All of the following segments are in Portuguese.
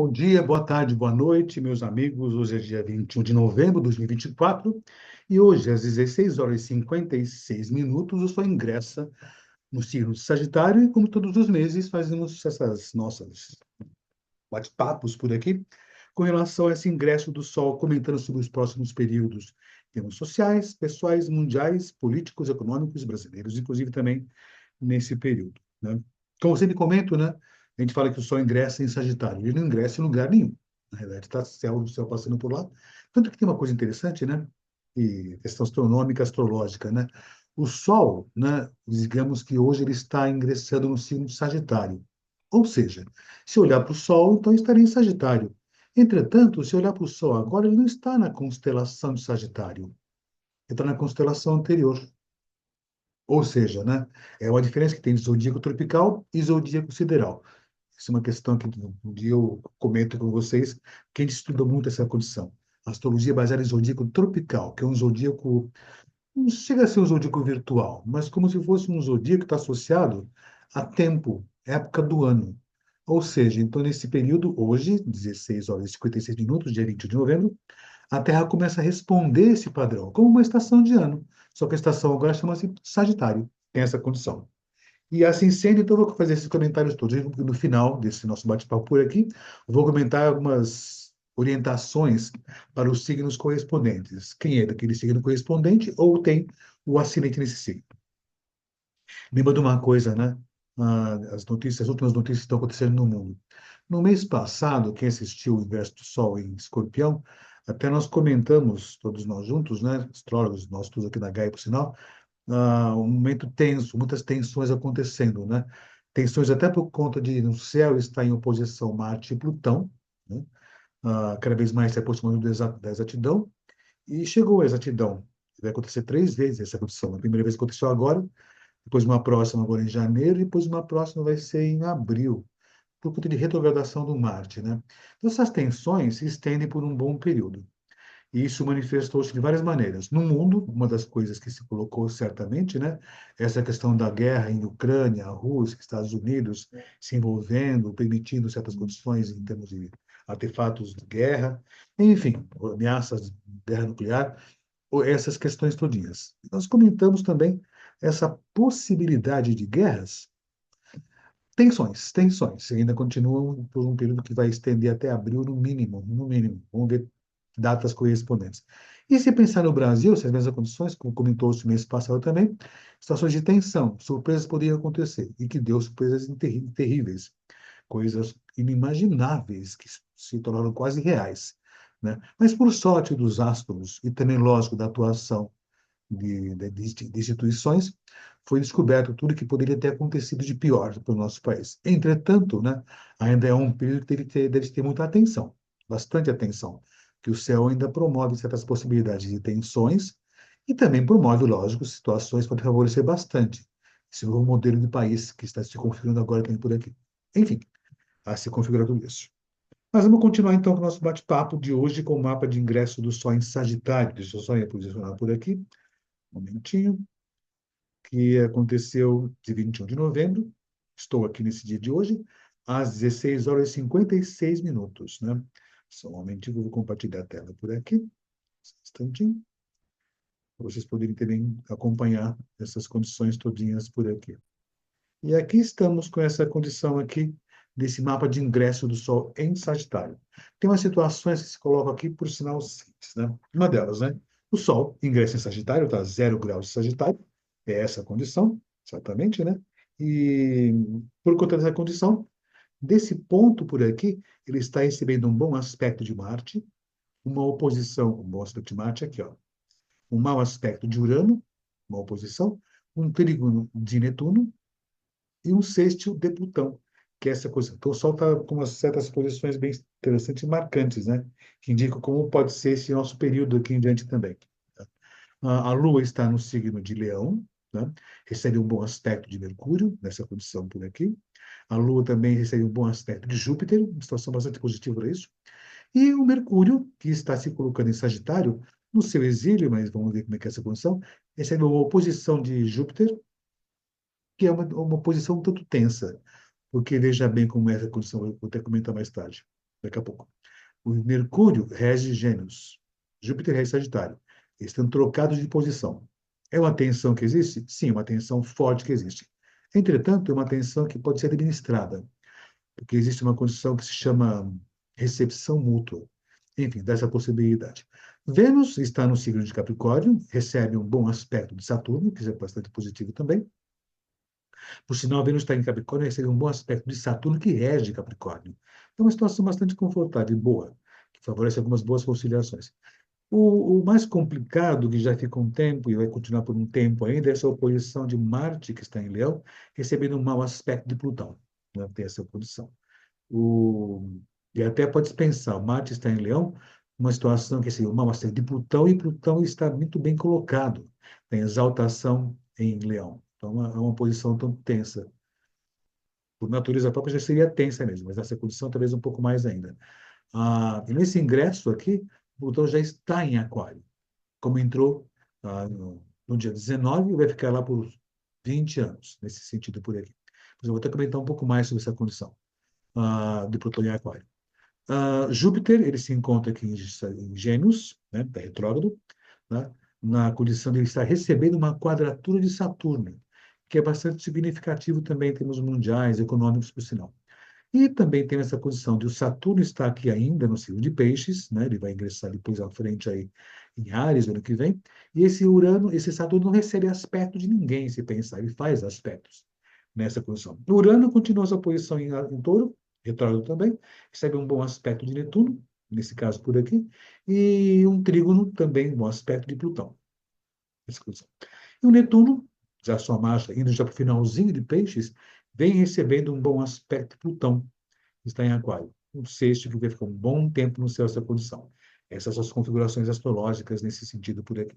Bom dia, boa tarde, boa noite, meus amigos. Hoje é dia 21 de novembro de 2024 e hoje, às 16 horas e 56 minutos, o Sol ingressa no signo de Sagitário e, como todos os meses, fazemos essas nossas bate-papos por aqui com relação a esse ingresso do Sol, comentando sobre os próximos períodos, temas sociais, pessoais, mundiais, políticos, econômicos, brasileiros, inclusive também nesse período, né? Como eu sempre comento, né? A gente fala que o Sol ingressa em Sagitário. Ele não ingressa em lugar nenhum. Na realidade, está o céu passando por lá. Tanto que tem uma coisa interessante, né? E questão astronômica, astrológica, né? O Sol, né? Digamos que hoje ele está ingressando no signo de Sagitário. Ou seja, se olhar para o Sol, então estaria em Sagitário. Entretanto, se olhar para o Sol agora, ele não está na constelação de Sagitário. Ele está na constelação anterior. Ou seja, né, é uma diferença que tem zodíaco tropical e zodíaco sideral. Isso é uma questão que um dia eu comento com vocês, que a gente estuda muito essa condição. A astrologia é baseada em zodíaco tropical, que é um zodíaco, não chega a ser um zodíaco virtual, mas como se fosse um zodíaco que está associado a tempo, época do ano. Ou seja, então nesse período, hoje, 16 horas e 56 minutos, dia 20 de novembro, a Terra começa a responder esse padrão, como uma estação de ano. Só que a estação agora chama-se Sagitário, tem essa condição. E assim sendo, então, eu vou fazer esses comentários todos. E no final desse nosso bate-papo por aqui, vou comentar algumas orientações para os signos correspondentes. Quem é daquele signo correspondente ou tem o ascendente nesse signo. Lembra de uma coisa, né? As notícias, as últimas notícias que estão acontecendo no mundo. No mês passado, quem assistiu o Inverso do Sol em Escorpião, até nós comentamos, todos nós juntos, né? Astrólogos, nós todos aqui na GAI, por sinal, um momento tenso, muitas tensões acontecendo, né? Tensões até por conta de no céu estar em oposição Marte e Plutão, né? Cada vez mais se aproximando da exatidão, e chegou a exatidão. Vai acontecer 3 vezes essa condição. A primeira vez aconteceu agora, depois uma próxima agora em janeiro, e depois uma próxima vai ser em abril, por conta de retrogradação do Marte, né? Então, essas tensões se estendem por um bom período. E isso manifestou-se de várias maneiras. No mundo, uma das coisas que se colocou certamente, né, essa questão da guerra em Ucrânia, a Rússia, Estados Unidos se envolvendo, permitindo certas condições em termos de artefatos de guerra, enfim, ameaças de guerra nuclear, ou essas questões todinhas. Nós comentamos também essa possibilidade de guerras, tensões, ainda continuam por um período que vai estender até abril no mínimo, no mínimo. Vamos ver datas correspondentes. E se pensar no Brasil, se as mesmas condições, como comentou-se mês passado também, situações de tensão, surpresas poderiam acontecer, e que deu surpresas terríveis, coisas inimagináveis que se tornaram quase reais, né? Mas por sorte dos astros e também, lógico, da atuação de instituições, foi descoberto tudo que poderia ter acontecido de pior para o nosso país. Entretanto, né, ainda é um período que deve ter muita atenção, bastante atenção, que o céu ainda promove certas possibilidades de tensões e também promove, lógico, situações que podem favorecer bastante esse novo modelo de país que está se configurando agora também por aqui. Enfim, a se configurar tudo isso. Mas vamos continuar então com o nosso bate-papo de hoje com o mapa de ingresso do Sol em Sagitário. Deixa eu só me posicionar por aqui, um momentinho, que aconteceu de 21 de novembro. Estou aqui nesse dia de hoje, às 16 horas e 56 minutos, né? Só um momentinho que eu vou compartilhar a tela por aqui, um instantinho, para vocês poderem também acompanhar essas condições todinhas por aqui. E aqui estamos com essa condição aqui desse mapa de ingresso do Sol em Sagitário. Tem umas situações que se colocam aqui, por sinal simples, né? Uma delas, né? O Sol ingressa em Sagitário, está a 0 graus de Sagitário, é essa a condição, exatamente, né? E por conta dessa condição, desse ponto por aqui, ele está recebendo um bom aspecto de Marte, uma oposição, um bom aspecto de Marte aqui, ó, um mau aspecto de Urano, uma oposição, um trígono de Netuno, e um sextil de Plutão, que é essa coisa. Então, o Sol está com umas certas posições bem interessantes e marcantes, né? Que indicam como pode ser esse nosso período aqui em diante também. Tá? A Lua está no signo de Leão, né? Recebe um bom aspecto de Mercúrio, nessa condição por aqui. A Lua também recebe um bom aspecto de Júpiter, uma situação bastante positiva para isso. E o Mercúrio, que está se colocando em Sagitário, no seu exílio, mas vamos ver como é que é essa condição, recebe uma oposição de Júpiter, que é uma posição um tanto tensa, porque veja bem como é essa condição, eu vou até comentar mais tarde. daqui a pouco. O Mercúrio rege Gêmeos. Júpiter rege Sagitário. Eles estão trocados de posição. É uma tensão que existe? Sim, uma tensão forte que existe. Entretanto, é uma tensão que pode ser administrada, porque existe uma condição que se chama recepção mútua. Enfim, dessa possibilidade. Vênus está no signo de Capricórnio, recebe um bom aspecto de Saturno, que é bastante positivo também. Por sinal, Vênus está em Capricórnio, recebe um bom aspecto de Saturno, que rege Capricórnio. Então, uma situação bastante confortável e boa, que favorece algumas boas conciliações. O mais complicado, que já fica um tempo e vai continuar por um tempo ainda, é essa oposição de Marte, que está em Leão, recebendo um mau aspecto de Plutão. Né? Tem essa oposição. O, e até pode pensar, o Marte está em Leão, uma situação que seria uma série de Plutão, e Plutão está muito bem colocado, tem exaltação em Leão. Então, é uma posição tão tensa. Por natureza própria, já seria tensa mesmo, mas essa condição talvez um pouco mais ainda. E nesse ingresso aqui, Plutão já está em Aquário. Como entrou no dia 19, vai ficar lá por 20 anos, nesse sentido por aqui. Mas eu vou até comentar um pouco mais sobre essa condição de Plutão em Aquário. Júpiter, ele se encontra aqui em Gêmeos, né, está retrógrado, né, na condição de ele estar recebendo uma quadratura de Saturno, que é bastante significativo também em termos mundiais, econômicos, por sinal. E também tem essa condição de o Saturno estar aqui ainda no signo de Peixes, né, ele vai ingressar depois à frente aí em Áries ano que vem, e esse Urano, esse Saturno não recebe aspecto de ninguém, se pensar, ele faz aspectos nessa posição. O Urano continua sua posição em Touro, retrógrado também, recebe um bom aspecto de Netuno, nesse caso por aqui, e um trígono também, um bom aspecto de Plutão. Nessa posição. E o Netuno, já sua marcha, indo já para o finalzinho de Peixes, vem recebendo um bom aspecto de Plutão, que está em Aquário. Um sexto que vai ficar um bom tempo no céu essa condição. Essas são as configurações astrológicas nesse sentido por aqui.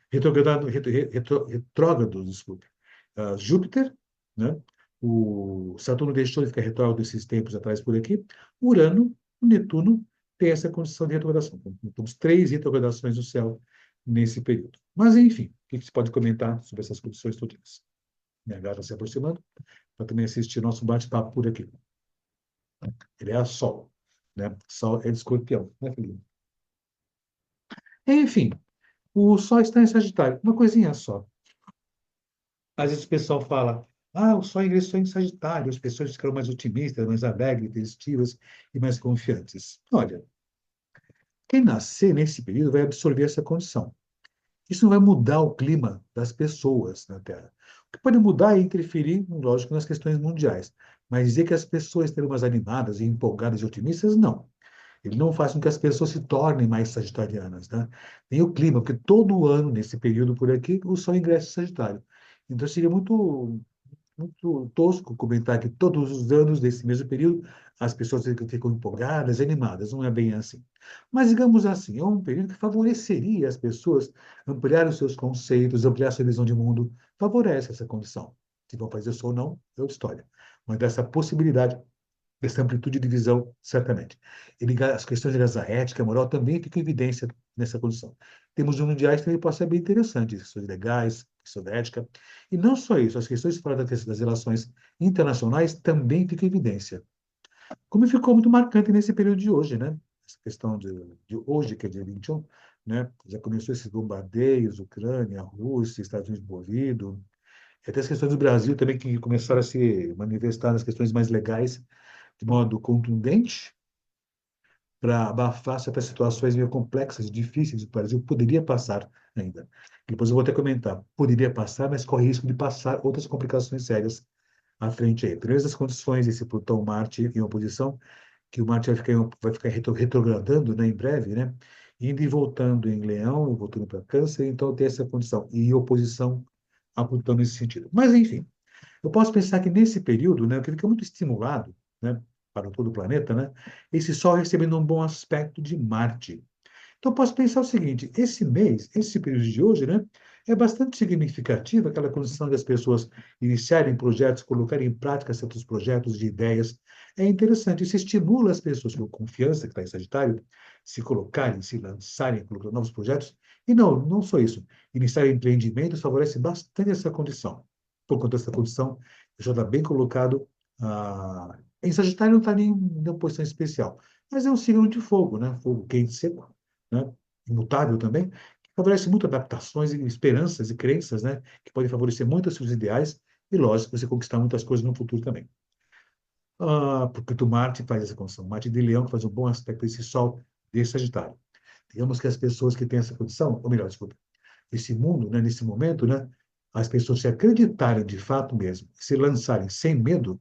Retrógrado, desculpe. Júpiter, né? O Saturno deixou de ficar retrógrado esses tempos atrás por aqui. Urano, o Netuno tem essa condição de retrogradação. Então, temos 3 retrogradações no céu nesse período. Mas, enfim, o que você pode comentar sobre essas condições todas? Minha gata se aproximando, para também assistir nosso bate-papo por aqui. Ele é a Sol, né? Sol é de Escorpião, né, filhinho? Enfim, o Sol está em Sagitário. Uma coisinha só. Às vezes o pessoal fala, o Sol ingressou em Sagitário, as pessoas ficaram mais otimistas, mais alegres, positivas e mais confiantes. Olha, quem nascer nesse período vai absorver essa condição. Isso não vai mudar o clima das pessoas na Terra. O que pode mudar é interferir, lógico, nas questões mundiais. Mas dizer que as pessoas estão mais animadas e empolgadas e otimistas, não. Ele não faz com que as pessoas se tornem mais sagitarianas, né? Tem o clima, porque todo ano, nesse período por aqui, o Sol ingressa em Sagitário. Então seria muito tosco comentar que todos os anos desse mesmo período as pessoas ficam empolgadas, animadas. Não é bem assim. Mas, digamos assim, é um período que favoreceria as pessoas ampliar os seus conceitos, ampliar sua visão de mundo. Favorece essa condição. Se vão fazer isso ou não, é outra história. Mas dessa possibilidade dessa amplitude de visão, certamente. As questões ligadas à ética, à moral, também ficam em evidência nessa condição. Temos mundiais também pode ser bem interessante, questões legais, questão da ética. E não só isso, as questões fora das relações internacionais também ficam em evidência. Como ficou muito marcante nesse período de hoje, né? Essa questão de hoje, que é dia 21, né? Já começou esses bombardeios, Ucrânia, Rússia, Estados Unidos envolvidos, até as questões do Brasil também que começaram a se manifestar nas questões mais legais, de modo contundente, para abafar certas situações meio complexas e difíceis que o Brasil poderia passar ainda. Depois eu vou até comentar. Poderia passar, mas corre risco de passar outras complicações sérias à frente aí. Primeiro, as condições desse Plutão-Marte em oposição, que o Marte vai ficar retrogradando, né, em breve, né? Indo e voltando em Leão, voltando para Câncer, então tem essa condição. E em oposição a Plutão nesse sentido. Mas, enfim, eu posso pensar que nesse período, né, o que fica muito estimulado, né, para todo o planeta, né, esse Sol recebendo um bom aspecto de Marte. Então, eu posso pensar o seguinte: esse mês, esse período de hoje, né, é bastante significativo aquela condição das pessoas iniciarem projetos, colocarem em prática certos projetos de ideias. É interessante, isso estimula as pessoas com confiança, que está em Sagitário, se colocarem, se lançarem, colocar novos projetos. E não só isso. Iniciar empreendimentos favorece bastante essa condição. Por conta dessa condição, já está bem colocado. Em Sagitário não está nem em uma posição especial. Mas é um signo de fogo, né? Fogo quente e seco, né? Imutável também, que favorece muito adaptações e esperanças e crenças, né? Que podem favorecer muito os seus ideais e, lógico, você conquistar muitas coisas no futuro também. Porque o Marte faz essa condição. Marte de Leão que faz um bom aspecto desse Sol de Sagitário. Digamos que as pessoas que têm essa condição, ou melhor, desculpa, esse mundo, né, nesse momento, né, as pessoas se acreditarem de fato mesmo, se lançarem sem medo,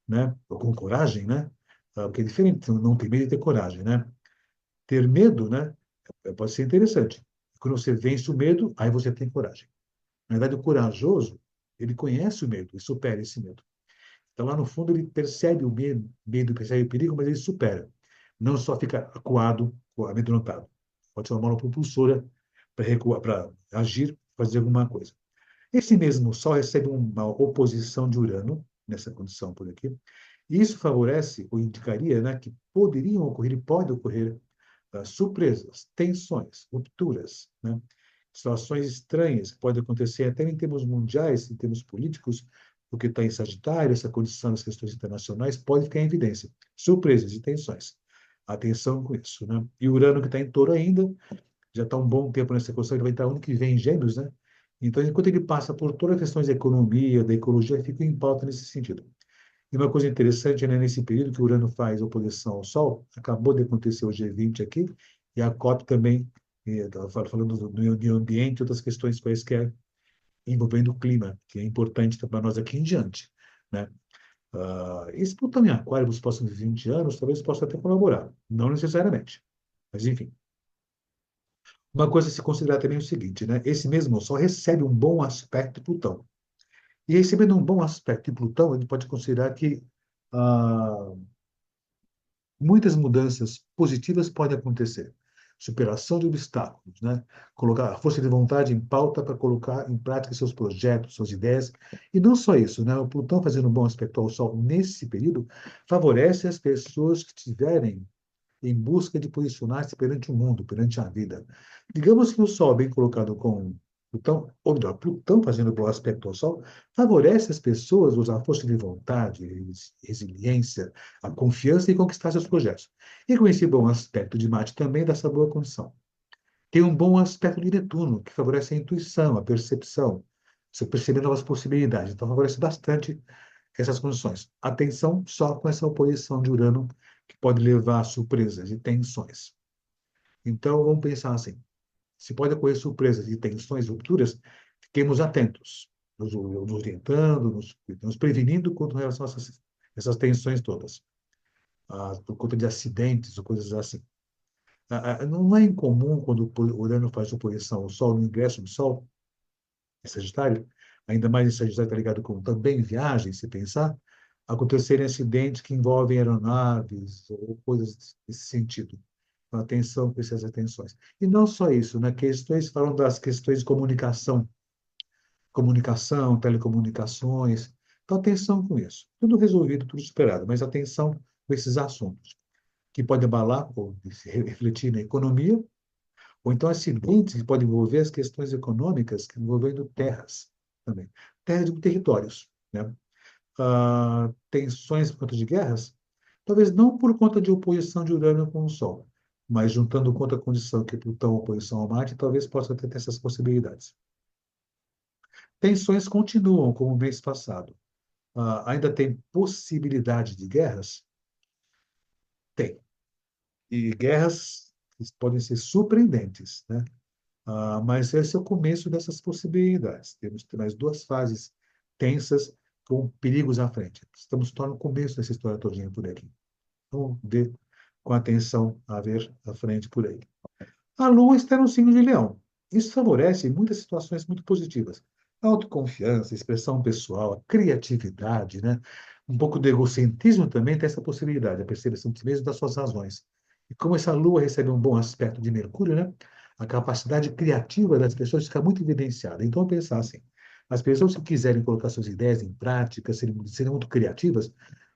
né, ou com coragem, né, porque é diferente não ter medo e ter coragem, né? Ter medo, né, pode ser interessante. Quando você vence o medo, aí você tem coragem. Na verdade, o corajoso, ele conhece o medo e supera esse medo. Então, lá no fundo, ele percebe o medo, percebe o perigo, mas ele supera. Não só fica acuado, amedrontado. Pode ser uma mola propulsora para recuar, para agir, fazer alguma coisa. Esse mesmo Sol recebe uma oposição de Urano, nessa condição por aqui, e isso favorece, ou indicaria, né, que poderiam ocorrer, e pode ocorrer, surpresas, tensões, rupturas, né? Situações estranhas que podem acontecer até em termos mundiais, em termos políticos, porque está em Sagitário, essa condição das questões internacionais pode ficar em evidência. Surpresas e tensões. Atenção com isso, né? E Urano, que está em Touro ainda, já está um bom tempo nessa questão, ele vai estar ano que vem em Gêmeos, né? Então, enquanto ele passa por todas as questões da economia, da ecologia, fica em pauta nesse sentido. E uma coisa interessante, né, nesse período que o Urano faz oposição ao Sol, acabou de acontecer o G20 aqui, e a COP também, falando do meio ambiente e outras questões quaisquer envolvendo o clima, que é importante para nós aqui em diante, né? Esse Plutão em Aquário nos próximos 20 anos talvez possa até colaborar, não necessariamente, mas enfim. Uma coisa a se considerar também é o seguinte, né? Esse mesmo Sol recebe um bom aspecto de Plutão. E recebendo um bom aspecto de Plutão, ele pode considerar que ah, muitas mudanças positivas podem acontecer. Superação de obstáculos, né? Colocar a força de vontade em pauta para colocar em prática seus projetos, suas ideias. E não só isso, né? O Plutão fazendo um bom aspecto ao Sol nesse período favorece as pessoas que tiverem em busca de posicionar-se perante o mundo, perante a vida. Digamos que o Sol, bem colocado com Plutão, ou melhor, Plutão fazendo o aspecto ao Sol, favorece as pessoas a usar a força de vontade, resiliência, a confiança e conquistar seus projetos. E com esse bom aspecto de Marte também dessa boa condição. Tem um bom aspecto de Netuno, que favorece a intuição, a percepção, você perceber novas possibilidades. Então, favorece bastante essas condições. Atenção só com essa oposição de Urano, que pode levar a surpresas e tensões. Então, vamos pensar assim: se pode ocorrer surpresas e tensões, rupturas, fiquemos atentos, nos orientando, nos prevenindo contra relação a essas tensões todas, por conta de acidentes ou coisas assim. Não é incomum, quando o Urano faz oposição ao Sol, no ingresso do Sol, em Sagitário, ainda mais em Sagitário está ligado com também viagens, se pensar, acontecerem acidentes que envolvem aeronaves ou coisas nesse sentido. Então, atenção com essas atenções. E não só isso, né? Questões, falam das questões de comunicação, telecomunicações. Então, atenção com isso. Tudo resolvido, tudo superado, mas atenção com esses assuntos, que podem abalar ou se refletir na economia, ou então acidentes que podem envolver as questões econômicas, envolvendo terras também. Terras de territórios, né? Tensões por conta de guerras, talvez não por conta de oposição de Urano com o Sol, mas juntando contra a condição que Plutão oposição ao Marte, talvez possa ter essas possibilidades. Tensões continuam, como o mês passado. Ainda tem possibilidade de guerras? Tem. E guerras que podem ser surpreendentes, né? Mas esse é o começo dessas possibilidades. Temos mais duas fases tensas com perigos à frente. Estamos só no começo dessa história todinha por aqui. Vamos ver com atenção a ver à frente por aí. A Lua está no signo de Leão. Isso favorece muitas situações muito positivas. A autoconfiança, a expressão pessoal, a criatividade, né? Um pouco de egocentrismo também tem essa possibilidade, a percepção de si mesmo das suas razões. E como essa Lua recebe um bom aspecto de Mercúrio, né? A capacidade criativa das pessoas fica muito evidenciada. Então, pensar assim, as pessoas que quiserem colocar suas ideias em prática, serem muito criativas,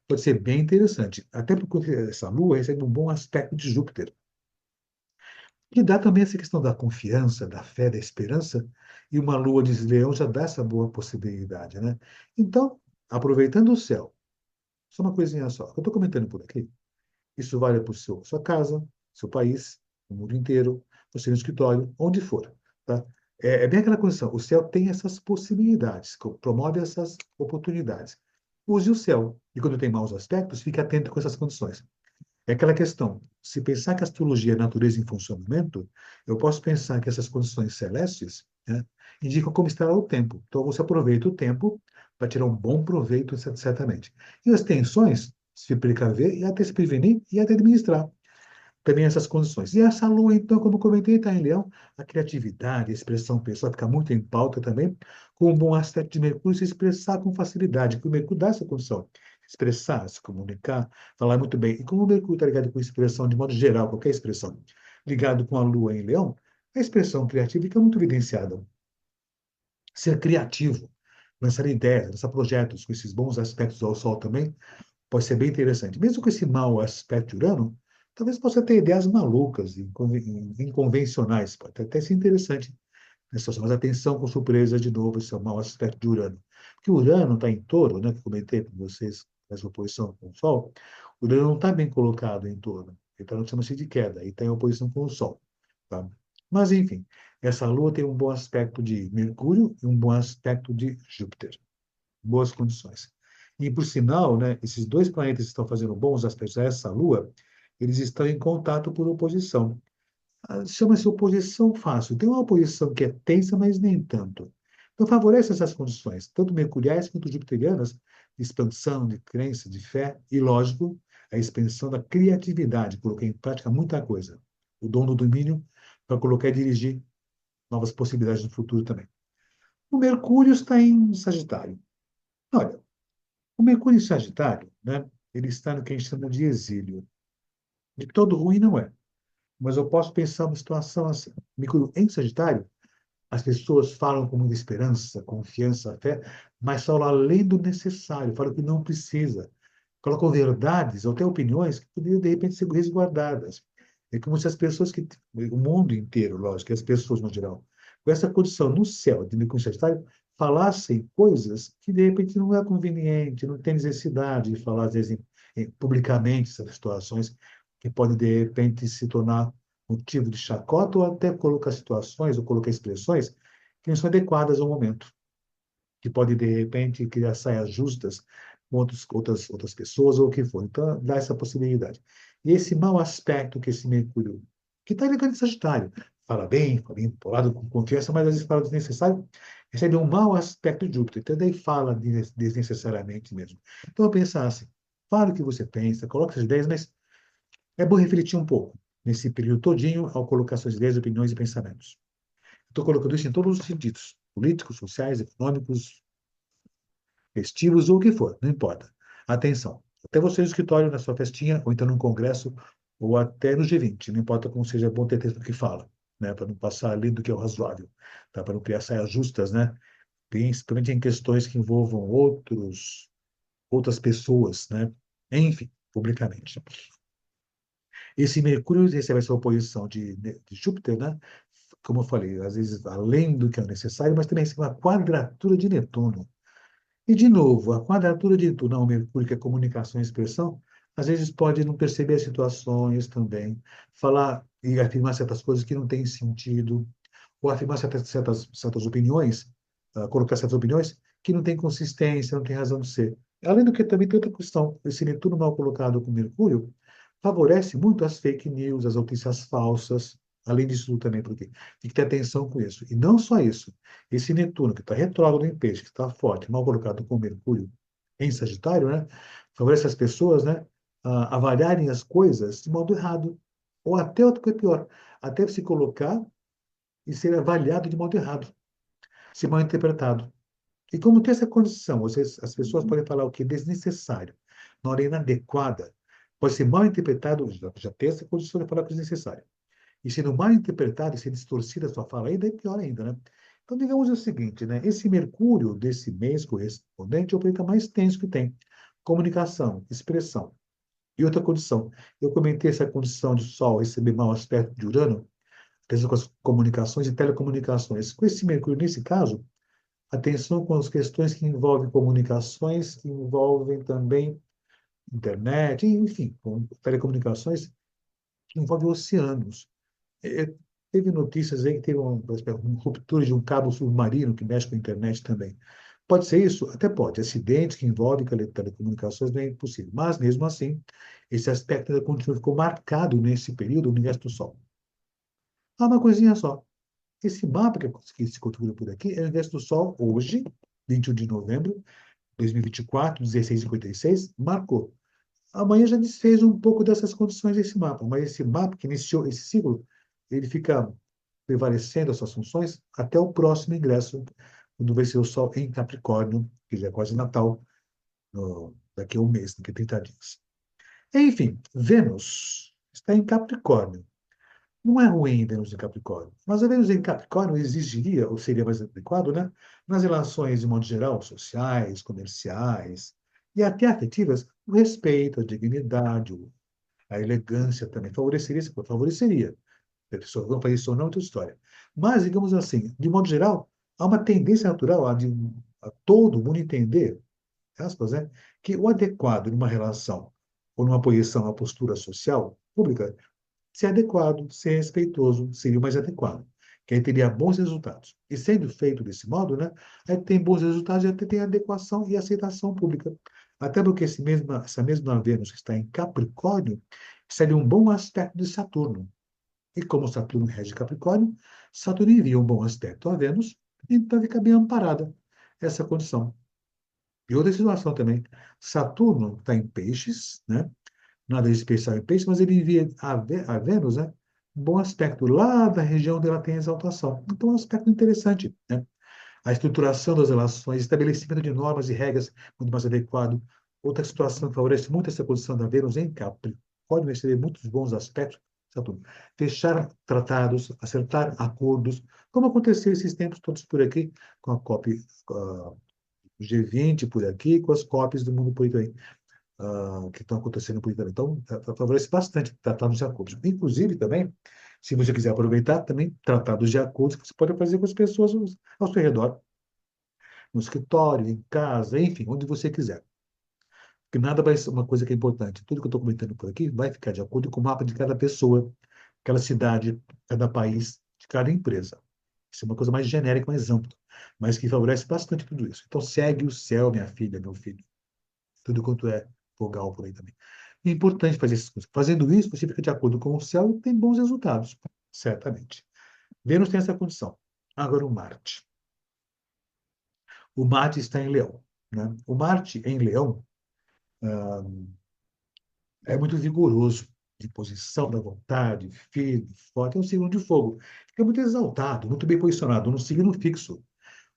pode ser bem interessante. Até porque essa Lua recebe um bom aspecto de Júpiter, que dá também essa questão da confiança, da fé, da esperança, e uma lua de leão já dá essa boa possibilidade, né? Então, aproveitando o céu, só uma coisinha só, eu estou comentando por aqui, Isso vale para sua casa, seu país, o mundo inteiro, você no escritório, onde for. Tá? É bem aquela condição. O céu tem essas possibilidades, promove essas oportunidades. Use o céu. E quando tem maus aspectos, fique atento com essas condições. É aquela questão. Se pensar que a astrologia é natureza em funcionamento, eu posso pensar que essas condições celestes, né, indicam como estará o tempo. Então, você aproveita o tempo para tirar um bom proveito, certamente. E as tensões, se precaver e até se prevenir e até administrar também essas condições. E essa lua, então, como eu comentei, está em Leão, a criatividade, a expressão pessoal fica muito em pauta também, com um bom aspecto de Mercúrio se expressar com facilidade, que o Mercúrio dá essa condição. Expressar, se comunicar, falar muito bem. E como o Mercúrio está ligado com expressão de modo geral, qualquer expressão, ligado com a lua em Leão, a expressão criativa fica muito evidenciada. Ser criativo, lançar ideias, lançar projetos com esses bons aspectos ao Sol também, pode ser bem interessante. Mesmo com esse mau aspecto de Urano, talvez possa ter ideias malucas, inconvencionais. Pode até ser interessante nessa situação. Mas atenção com surpresa de novo, esse é o mau aspecto de Urano. Porque Urano está em Touro, né, que eu comentei com vocês, essa oposição com o Sol. Urano não está bem colocado em Touro. Ele está no que chama-se de queda, e está em oposição com o Sol. Tá? Mas, enfim, essa Lua tem um bom aspecto de Mercúrio e um bom aspecto de Júpiter, boas condições. E, por sinal, né, esses dois planetas que estão fazendo bons aspectos a essa Lua, eles estão em contato por oposição. Chama-se oposição fácil. Tem uma oposição que é tensa, mas nem tanto. Então, favorece essas condições, tanto mercuriais quanto jupiterianas, de expansão, de crença, de fé, e, lógico, a expansão da criatividade, colocar em prática muita coisa. O dom do domínio para colocar e dirigir novas possibilidades no futuro também. O Mercúrio está em Sagitário. Olha, o Mercúrio em Sagitário, né, ele está no que a gente chama de exílio. De todo ruim não é. Mas eu posso pensar uma situação assim. Mercúrio em Sagitário, as pessoas falam com muita esperança, confiança, fé, mas falam além do necessário, falam que não precisa. Colocam verdades ou até opiniões que poderiam, de repente, ser resguardadas. É como se as pessoas que. O mundo inteiro, lógico, as pessoas no geral, com essa condição no céu de Mercúrio Sagitário, falassem coisas que, de repente, não é conveniente, não tem necessidade de falar, às vezes, publicamente essas situações que podem, de repente, se tornar motivo de chacota ou até colocar situações ou colocar expressões que não são adequadas ao momento, que pode, de repente, criar saias justas com outras pessoas ou o que for. Então, dá essa possibilidade. E esse mau aspecto que esse Mercúrio, que está ligado em Sagitário, fala bem empolado, com confiança, mas às vezes fala desnecessário, recebe um mau aspecto de Júpiter. Então, daí fala desnecessariamente mesmo. Então, eu pensar assim, fala o que você pensa, coloque suas ideias, mas é bom refletir um pouco nesse período todinho ao colocar suas ideias, opiniões e pensamentos. Estou colocando isso em todos os sentidos, políticos, sociais, econômicos, festivos ou o que for, não importa. Atenção, até você no escritório, na sua festinha, ou então num congresso, ou até no G20, não importa como seja, é bom ter tempo do que fala, né, para não passar ali do que é o razoável, tá? Para não criar saias justas, né, principalmente em questões que envolvam outras pessoas, né, enfim, publicamente. Esse Mercúrio recebe essa oposição de Júpiter, né? Como eu falei, às vezes além do que é necessário, mas também recebe uma quadratura de Netuno. E, de novo, a quadratura de Netuno ao Mercúrio, que é comunicação e expressão, às vezes pode não perceber as situações também, falar e afirmar certas coisas que não têm sentido, ou afirmar certas opiniões, colocar certas opiniões que não têm consistência, não têm razão de ser. Além do que também tem outra questão, esse Netuno mal colocado com Mercúrio favorece muito as fake news, as notícias falsas, além disso tudo também, porque tem que ter atenção com isso. E não só isso, esse Netuno que está retrógrado em peixe, que está forte, mal colocado com Mercúrio em Sagitário, né, favorece as pessoas, né, a avaliarem as coisas de modo errado, ou até outra coisa pior, até se colocar e ser avaliado de modo errado, ser mal interpretado. E como tem essa condição, as pessoas podem falar o que é desnecessário, na hora inadequada, pode ser mal interpretado, já tem essa condição de falar o que é desnecessário. E sendo mal interpretado e ser distorcida a sua fala, ainda é pior ainda, né? Então, digamos o seguinte, né? Esse Mercúrio desse mês correspondente é o planeta mais tenso que tem. Comunicação, expressão. E outra condição, eu comentei essa condição de Sol receber mau aspecto de Urano, atenção com as comunicações e telecomunicações. Com esse Mercúrio, nesse caso, atenção com as questões que envolvem comunicações, que envolvem também internet, enfim, com telecomunicações que envolvem oceanos. É, teve notícias aí que teve uma ruptura de um cabo submarino que mexe com a internet também. Pode ser isso? Até pode. Acidentes que envolvem telecomunicações não é impossível. Mas, mesmo assim, esse aspecto ainda continua, ficou marcado nesse período, o universo do Sol. Ah, uma coisinha só. Esse mapa que se configura por aqui é o universo do Sol hoje, 21 de novembro de 2024, 16h56, marcou. Amanhã já desfez um pouco dessas condições desse mapa, mas esse mapa que iniciou esse ciclo, ele fica prevalecendo as suas funções até o próximo ingresso, quando vai ser o Sol em Capricórnio, que já é quase Natal, daqui a um mês, daqui a 30 dias. Enfim, Vênus está em Capricórnio. Não é ruim Vênus em Capricórnio, mas a Vênus em Capricórnio exigiria, ou seria mais adequado, né, nas relações, de modo geral, sociais, comerciais e até afetivas, o respeito, a dignidade, a elegância também favoreceria. A pessoa não faz isso ou não, é outra história. Mas, digamos assim, de modo geral, há uma tendência natural a todo mundo entender, aspas, né, que o adequado numa relação ou numa posição, uma postura social pública ser adequado, ser respeitoso, seria o mais adequado. Que aí teria bons resultados. E sendo feito desse modo, né, aí tem bons resultados e até tem adequação e aceitação pública. Até porque essa mesma Vênus que está em Capricórnio seria um bom aspecto de Saturno. E como Saturno rege Capricórnio, Saturno envia um bom aspecto a Vênus, então fica bem amparada essa condição. E outra situação também, Saturno está em Peixes, né? Nada de especial em Peixes, mas ele envia a Vênus, né? Um bom aspecto lá da região onde ela tem exaltação. Então, é um aspecto interessante, né? A estruturação das relações, estabelecimento de normas e regras muito mais adequado. Outra situação que favorece muito essa posição da Vênus em Capricórnio receber muitos bons aspectos, Saturno. Fechar tratados, acertar acordos, como aconteceu esses tempos todos por aqui, com a COP, o G20 por aqui, com as COPs do mundo por aí que estão acontecendo por aí também. Então, favorece bastante tratados de acordos. Inclusive, também, se você quiser aproveitar, também tratados de acordos que você pode fazer com as pessoas ao seu redor, no escritório, em casa, enfim, onde você quiser. Porque nada vai ser uma coisa que é importante. Tudo que eu estou comentando por aqui vai ficar de acordo com o mapa de cada pessoa, cada cidade, cada país, de cada empresa. Isso é uma coisa mais genérica, mais ampla, mas que favorece bastante tudo isso. Então, segue o céu, minha filha, meu filho. Tudo quanto é vogal por aí também. É importante fazer essas coisas. Fazendo isso, você fica de acordo com o céu e tem bons resultados, certamente. Vênus tem essa condição. Agora, o Marte. O Marte está em Leão. Né? O Marte em Leão é muito vigoroso, de posição da vontade, firme, forte. É um signo de fogo. Fica muito exaltado, muito bem posicionado, num signo fixo.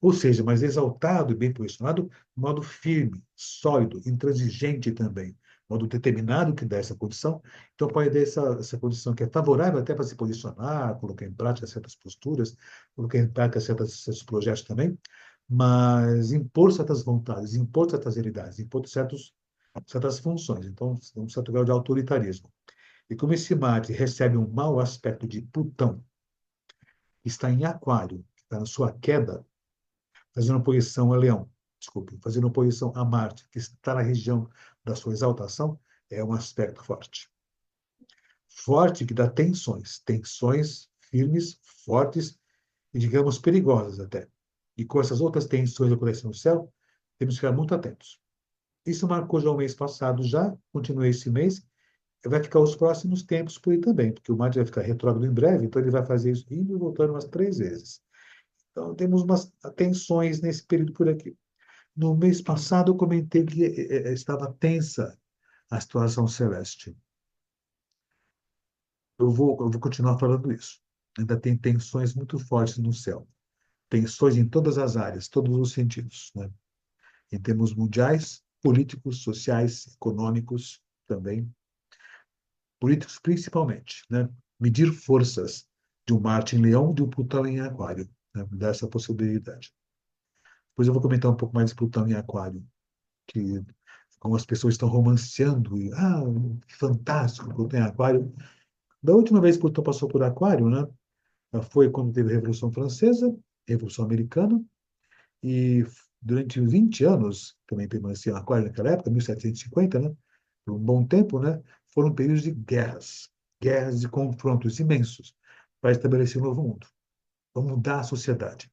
Ou seja, mas exaltado e bem posicionado, modo firme, sólido, intransigente também, modo determinado que dá essa condição. Então, pode dar essa condição que é favorável até para se posicionar, colocar em prática certas posturas, colocar em prática certos projetos também, mas impor certas vontades, impor certas realidades, impor certas funções. Então, um certo grau de autoritarismo. E como esse Marte recebe um mau aspecto de Plutão, que está em Aquário, que está na sua queda, fazendo oposição a Leão, desculpe, fazendo oposição a Marte, que está na região da sua exaltação, é um aspecto forte. Forte que dá tensões, tensões firmes, fortes e, digamos, perigosas até. E com essas outras tensões acontecendo no céu, temos que ficar muito atentos. Isso marcou já o mês passado, já continua esse mês, e vai ficar os próximos tempos por aí também, porque o Marte vai ficar retrógrado em breve, então ele vai fazer isso indo e voltando umas 3 vezes. Então, temos umas tensões nesse período por aqui. No mês passado, eu comentei que estava tensa a situação celeste. Eu vou continuar falando isso. Ainda tem tensões muito fortes no céu. Tensões em todas as áreas, todos os sentidos, né? Em termos mundiais, políticos, sociais, econômicos também. Políticos principalmente, né? Medir forças de um Marte em Leão, de um Plutão em Aquário, né? Dá essa possibilidade. Depois eu vou comentar um pouco mais de Plutão em Aquário, que algumas pessoas estão romanceando, e, que fantástico, Plutão em Aquário. Da última vez que Plutão passou por Aquário, né, foi quando teve a Revolução Francesa, Revolução Americana, e durante 20 anos, também permaneceu em Aquário naquela época, 1750, né, por um bom tempo, né, foram períodos de guerras, guerras e confrontos imensos para estabelecer um novo mundo, para mudar a sociedade.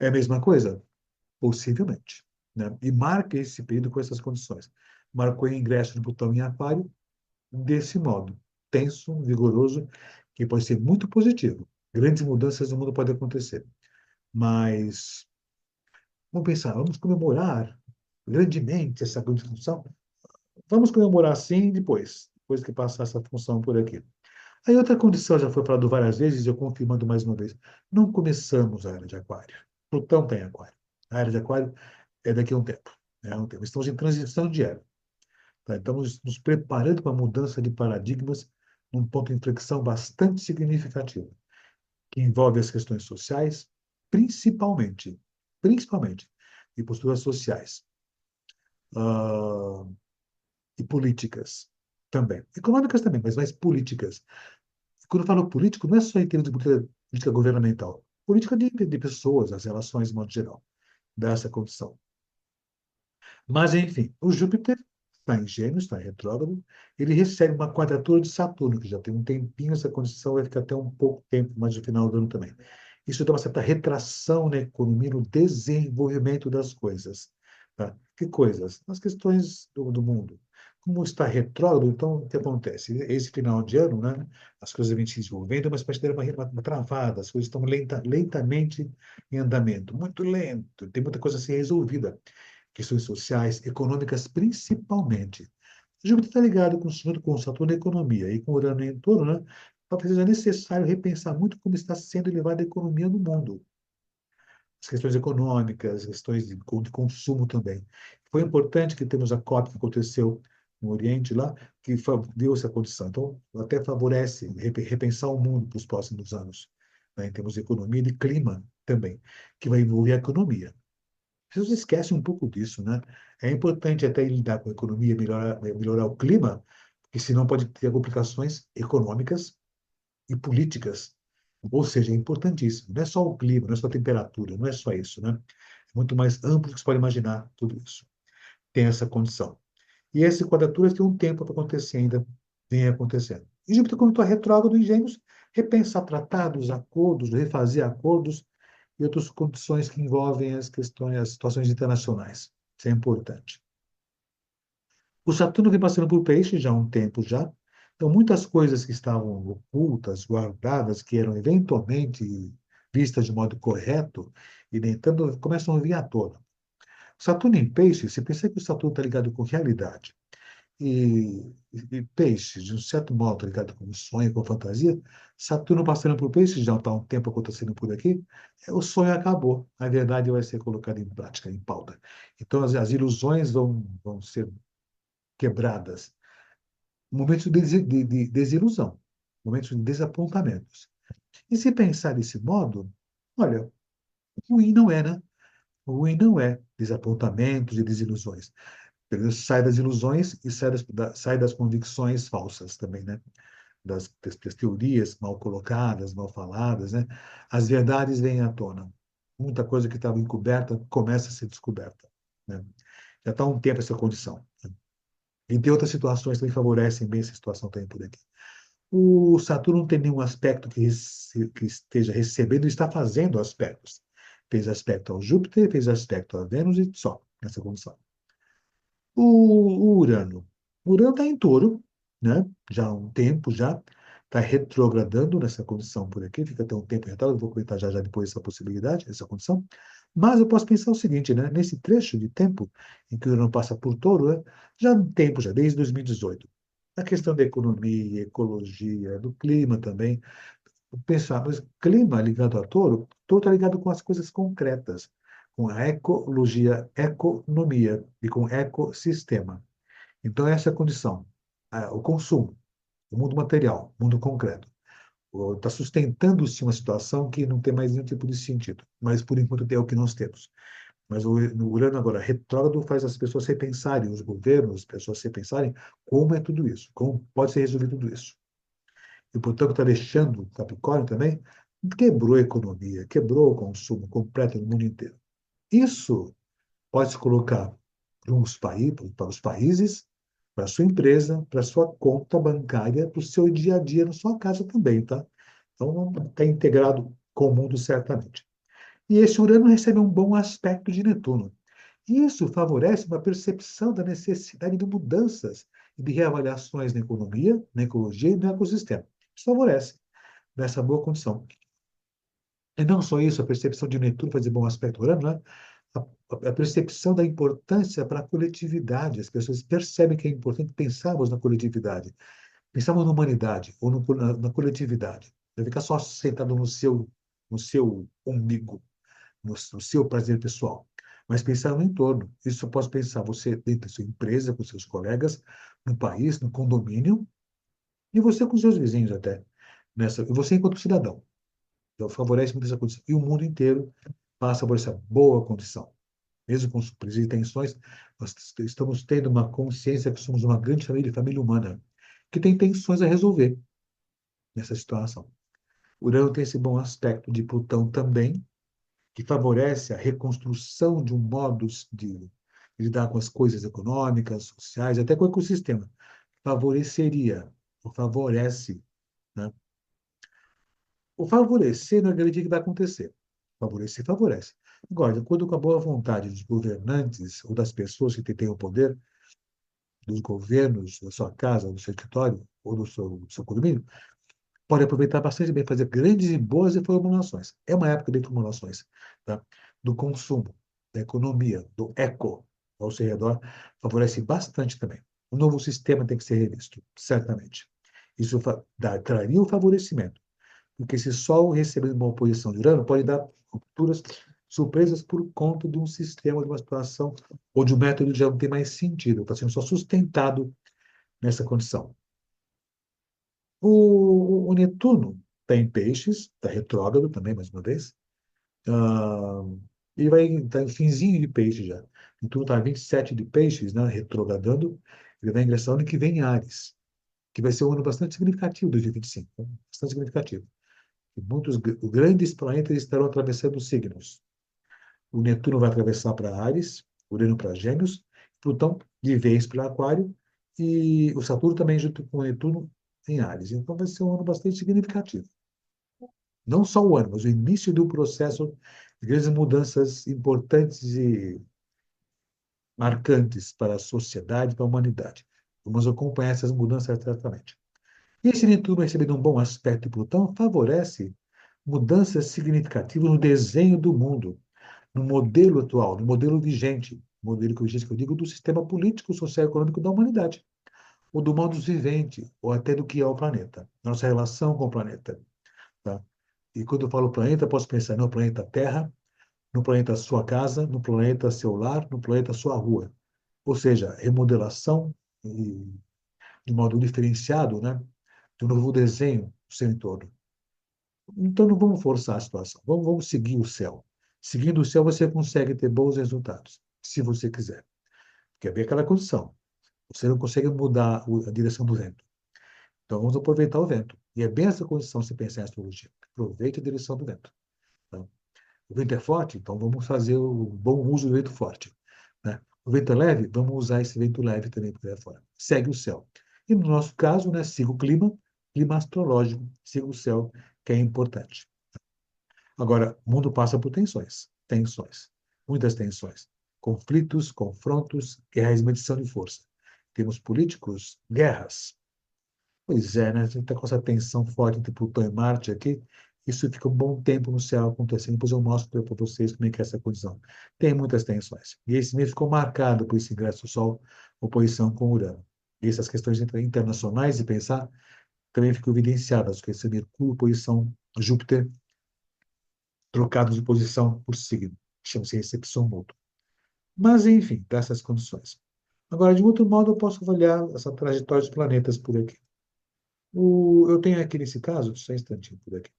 É a mesma coisa? Possivelmente, né? E marca esse período com essas condições. Marcou o ingresso de Plutão em Aquário desse modo, tenso, vigoroso, que pode ser muito positivo. Grandes mudanças no mundo podem acontecer. Mas vamos pensar, vamos comemorar grandemente essa grande função? Vamos comemorar sim depois que passar essa função por aqui. Aí outra condição já foi falado várias vezes, eu confirmando mais uma vez. Não começamos a era de Aquário. Plutão tem Aquário. A era de Aquário é daqui a um tempo. É um tempo. Estamos em transição de era. Tá? Estamos nos preparando para a mudança de paradigmas num ponto de inflexão bastante significativo, que envolve as questões sociais, principalmente, e posturas sociais, ah, e políticas também. Econômicas também, mas mais políticas. Quando eu falo político, não é só em termos de política governamental. Política de pessoas, as relações, de modo geral, dessa condição. Mas, enfim, o Júpiter está em Gêmeos, está em retrógrado, ele recebe uma quadratura de Saturno, que já tem um tempinho, essa condição vai ficar até um pouco tempo, mais no final do ano também. Isso dá uma certa retração na economia, no desenvolvimento das coisas. Tá? Que coisas? As questões do mundo. Como está retrógrado, então, o que acontece? Esse final de ano, né, as coisas vêm se desenvolvendo, mas parece ter uma travada, as coisas estão lentamente em andamento, muito lento, tem muita coisa a ser resolvida, questões sociais, econômicas principalmente. Júpiter está ligado com Saturno na economia e com Urano em torno, né? Talvez seja necessário repensar muito como está sendo levada a economia no mundo. As questões econômicas, questões de consumo também. Foi importante que temos a COP que aconteceu no Oriente lá, que deu essa condição. Então, até favorece repensar o mundo para os próximos anos, né, em termos de economia e de clima também, que vai envolver a economia. As pessoas esquecem um pouco disso, né? É importante até lidar com a economia, melhorar o clima, porque senão pode ter complicações econômicas e políticas. Ou seja, é importantíssimo. Não é só o clima, não é só a temperatura, não é só isso, né? É muito mais amplo do que você pode imaginar tudo isso. Tem essa condição. E essa quadratura tem um tempo para acontecer ainda, vem acontecendo. E Júpiter, como está retrógrado em Gêmeos, repensar tratados, acordos, refazer acordos e outras condições que envolvem as questões, as situações internacionais. Isso é importante. O Saturno vem passando por Peixes já há um tempo já. Então, muitas coisas que estavam ocultas, guardadas, que eram eventualmente vistas de modo correto, e nem tanto, começam a vir à tona. Saturno em Peixes, se pensa que o Saturno está ligado com realidade, e Peixes, de um certo modo, está ligado com sonho, com fantasia, Saturno passando por Peixes, já está há um tempo acontecendo por aqui, o sonho acabou, a verdade vai ser colocada em prática, em pauta. Então, as ilusões vão ser quebradas, momentos de desilusão, momentos de desapontamentos. E se pensar desse modo, olha, ruim não é, né? Ruim não é desapontamentos e desilusões. Ele sai das ilusões e sai das convicções falsas também, né? Das teorias mal colocadas, mal faladas, né? As verdades vêm à tona. Muita coisa que estava encoberta começa a ser descoberta, né? Já está há um tempo essa condição. Né? E tem outras situações que favorecem bem essa situação também por aqui. O Saturno não tem nenhum aspecto que esteja recebendo e está fazendo aspectos. Fez aspecto ao Júpiter, fez aspecto a Vênus e só, nessa condição. O Urano. O Urano está em touro, né? Já há um tempo já. Está retrogradando nessa condição por aqui, fica até um tempo retrógrado, vou comentar já já depois essa possibilidade, essa condição. Mas eu posso pensar o seguinte, né? Nesse trecho de tempo em que o Urano passa por touro, né? Já há um tempo, já desde 2018. A questão da economia, ecologia, do clima também. Pensar, mas clima ligado a touro, touro está ligado com as coisas concretas, com a ecologia, economia e com ecossistema. Então, essa é a condição. O consumo, o mundo material, o mundo concreto. Está sustentando-se uma situação que não tem mais nenhum tipo de sentido, mas por enquanto é o que nós temos. Mas o Urano agora retrógrado faz as pessoas repensarem, os governos, as pessoas repensarem como é tudo isso, como pode ser resolvido tudo isso. E, portanto, está deixando o Capricórnio também, quebrou a economia, quebrou o consumo completo no mundo inteiro. Isso pode se colocar para os países, para a sua empresa, para a sua conta bancária, para o seu dia a dia na sua casa também, tá? Então, está integrado com o mundo certamente. E esse Urano recebe um bom aspecto de Netuno. Isso favorece uma percepção da necessidade de mudanças e de reavaliações na economia, na ecologia e no ecossistema. Isso favorece nessa boa condição. E não só isso, a percepção de Netuno fazer bom aspecto Urano, né? A percepção da importância para a coletividade. As pessoas percebem que é importante pensarmos na coletividade, pensarmos na humanidade ou na coletividade. Não ficar só sentado no seu umbigo, no seu prazer pessoal, mas pensar no entorno. Isso eu posso pensar você dentro da sua empresa, com seus colegas, no país, no condomínio, e você com seus vizinhos até. E você enquanto cidadão. Então, favorece muito essa condição. E o mundo inteiro passa por essa boa condição. Mesmo com surpresas e tensões, nós estamos tendo uma consciência que somos uma grande família humana, que tem tensões a resolver nessa situação. Urano tem esse bom aspecto de Plutão também, que favorece a reconstrução de um modo de lidar com as coisas econômicas, sociais, até com o ecossistema. Favoreceria, ou favorece, né? O favorecer não é garantia que vai acontecer. Favorecer, favorece. Agora, de acordo com a boa vontade dos governantes ou das pessoas que têm o poder, dos governos, da sua casa, do seu escritório ou do seu condomínio, pode aproveitar bastante bem, fazer grandes e boas reformulações. É uma época de reformulações, tá? Do consumo, da economia, do eco ao seu redor, favorece bastante também. O novo sistema tem que ser revisto, certamente. Isso traria o favorecimento, porque se Sol receber uma oposição de Urano, pode dar futuras surpresas por conta de um sistema, de uma situação, ou de um método que já não tem mais sentido, está sendo só sustentado nessa condição. O Netuno está em Peixes, está retrógrado também, mais uma vez. Ah, ele vai estar em finzinho de Peixes já. Netuno está em 27 de Peixes, né, retrogradando. Ele vai ingressar ano que vem em Áries, que vai ser um ano bastante significativo, 2025. Né? Bastante significativo. E muitos grandes planetas estarão atravessando signos. O Netuno vai atravessar para Áries, Urano para Gêmeos, Plutão de vez para Aquário, e o Saturno também junto com o Netuno em Áries. Então vai ser um ano bastante significativo. Não só o ano, mas o início de um processo de grandes mudanças importantes e marcantes para a sociedade, para a humanidade. Vamos acompanhar essas mudanças certamente. E esse Netuno recebendo um bom aspecto de Plutão favorece mudanças significativas no desenho do mundo, no modelo atual, no modelo vigente, modelo que eu digo do sistema político, social e econômico da humanidade, ou do modus vivendi, ou até do que é o planeta, nossa relação com o planeta. Tá? E quando eu falo planeta, posso pensar no planeta Terra, no planeta sua casa, no planeta seu lar, no planeta sua rua. Ou seja, remodelação e, de modo diferenciado, né, de um novo desenho do seu entorno. Então não vamos forçar a situação, vamos seguir o céu. Seguindo o céu, você consegue ter bons resultados, se você quiser. Quer ver aquela condição. Você não consegue mudar a direção do vento. Então vamos aproveitar o vento. E é bem essa condição se pensar em astrologia. Aproveite a direção do vento. Tá? O vento é forte, então vamos fazer o bom uso do vento forte. Né? O vento é leve, vamos usar esse vento leve também para fora. Segue o céu. E no nosso caso, né, siga o clima astrológico, siga o céu, que é importante. Agora, o mundo passa por tensões, muitas tensões, conflitos, confrontos, guerras, medição de força. Temos políticos, guerras. Pois é, né? A gente está com essa tensão forte entre Plutão e Marte aqui. Isso fica um bom tempo no céu acontecendo. Depois eu mostro para vocês como é que é essa condição. Tem muitas tensões. E esse mês ficou marcado por esse ingresso do Sol, oposição com Urano. E essas questões internacionais de pensar também ficam evidenciadas, com esse Mercúrio, oposição Júpiter, trocados de posição por signo. Chama-se recepção mútua. Mas, enfim, dessas condições. Agora, de outro modo, eu posso avaliar essa trajetória dos planetas por aqui. Eu tenho aqui nesse caso, só um instantinho por aqui.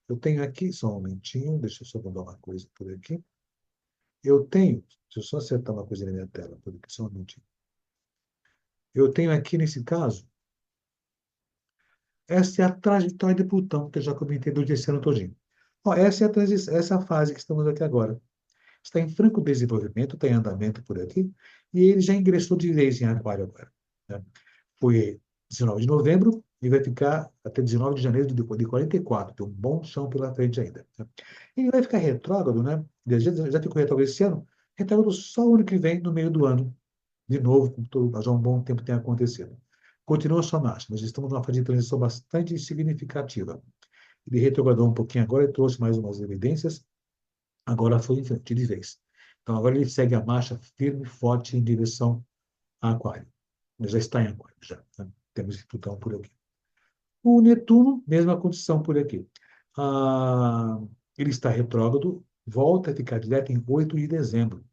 Eu tenho aqui, só um momentinho, deixa eu só mudar uma coisa por aqui. Deixa eu só acertar uma coisa na minha tela, por aqui, só um momentinho. Eu tenho aqui nesse caso, essa é a trajetória de Plutão, que eu já comentei do esse ano todinho. Ó, essa é a transição, essa é a fase que estamos aqui agora. Está em franco desenvolvimento, está em andamento por aqui, e ele já ingressou de vez em Aquário agora. né? Foi 19 de novembro e vai ficar até 19 de janeiro de 44. Tem um bom chão pela frente ainda, né? E ele vai ficar retrógrado, né? Já ficou retrógrado esse ano, retrógrado só o ano que vem, no meio do ano, de novo, como já há um bom tempo tem acontecido. Continua sua marcha, mas estamos numa fase de transição bastante significativa. Ele retrogradou um pouquinho agora e trouxe mais umas evidências, agora foi em frente de vez. Então agora ele segue a marcha firme e forte em direção a Aquário. Ele já está em Aquário, já, né? Temos Plutão por aqui. O Netuno, mesma condição por aqui. Ah, ele está retrógrado, volta a ficar direto em 8 de dezembro.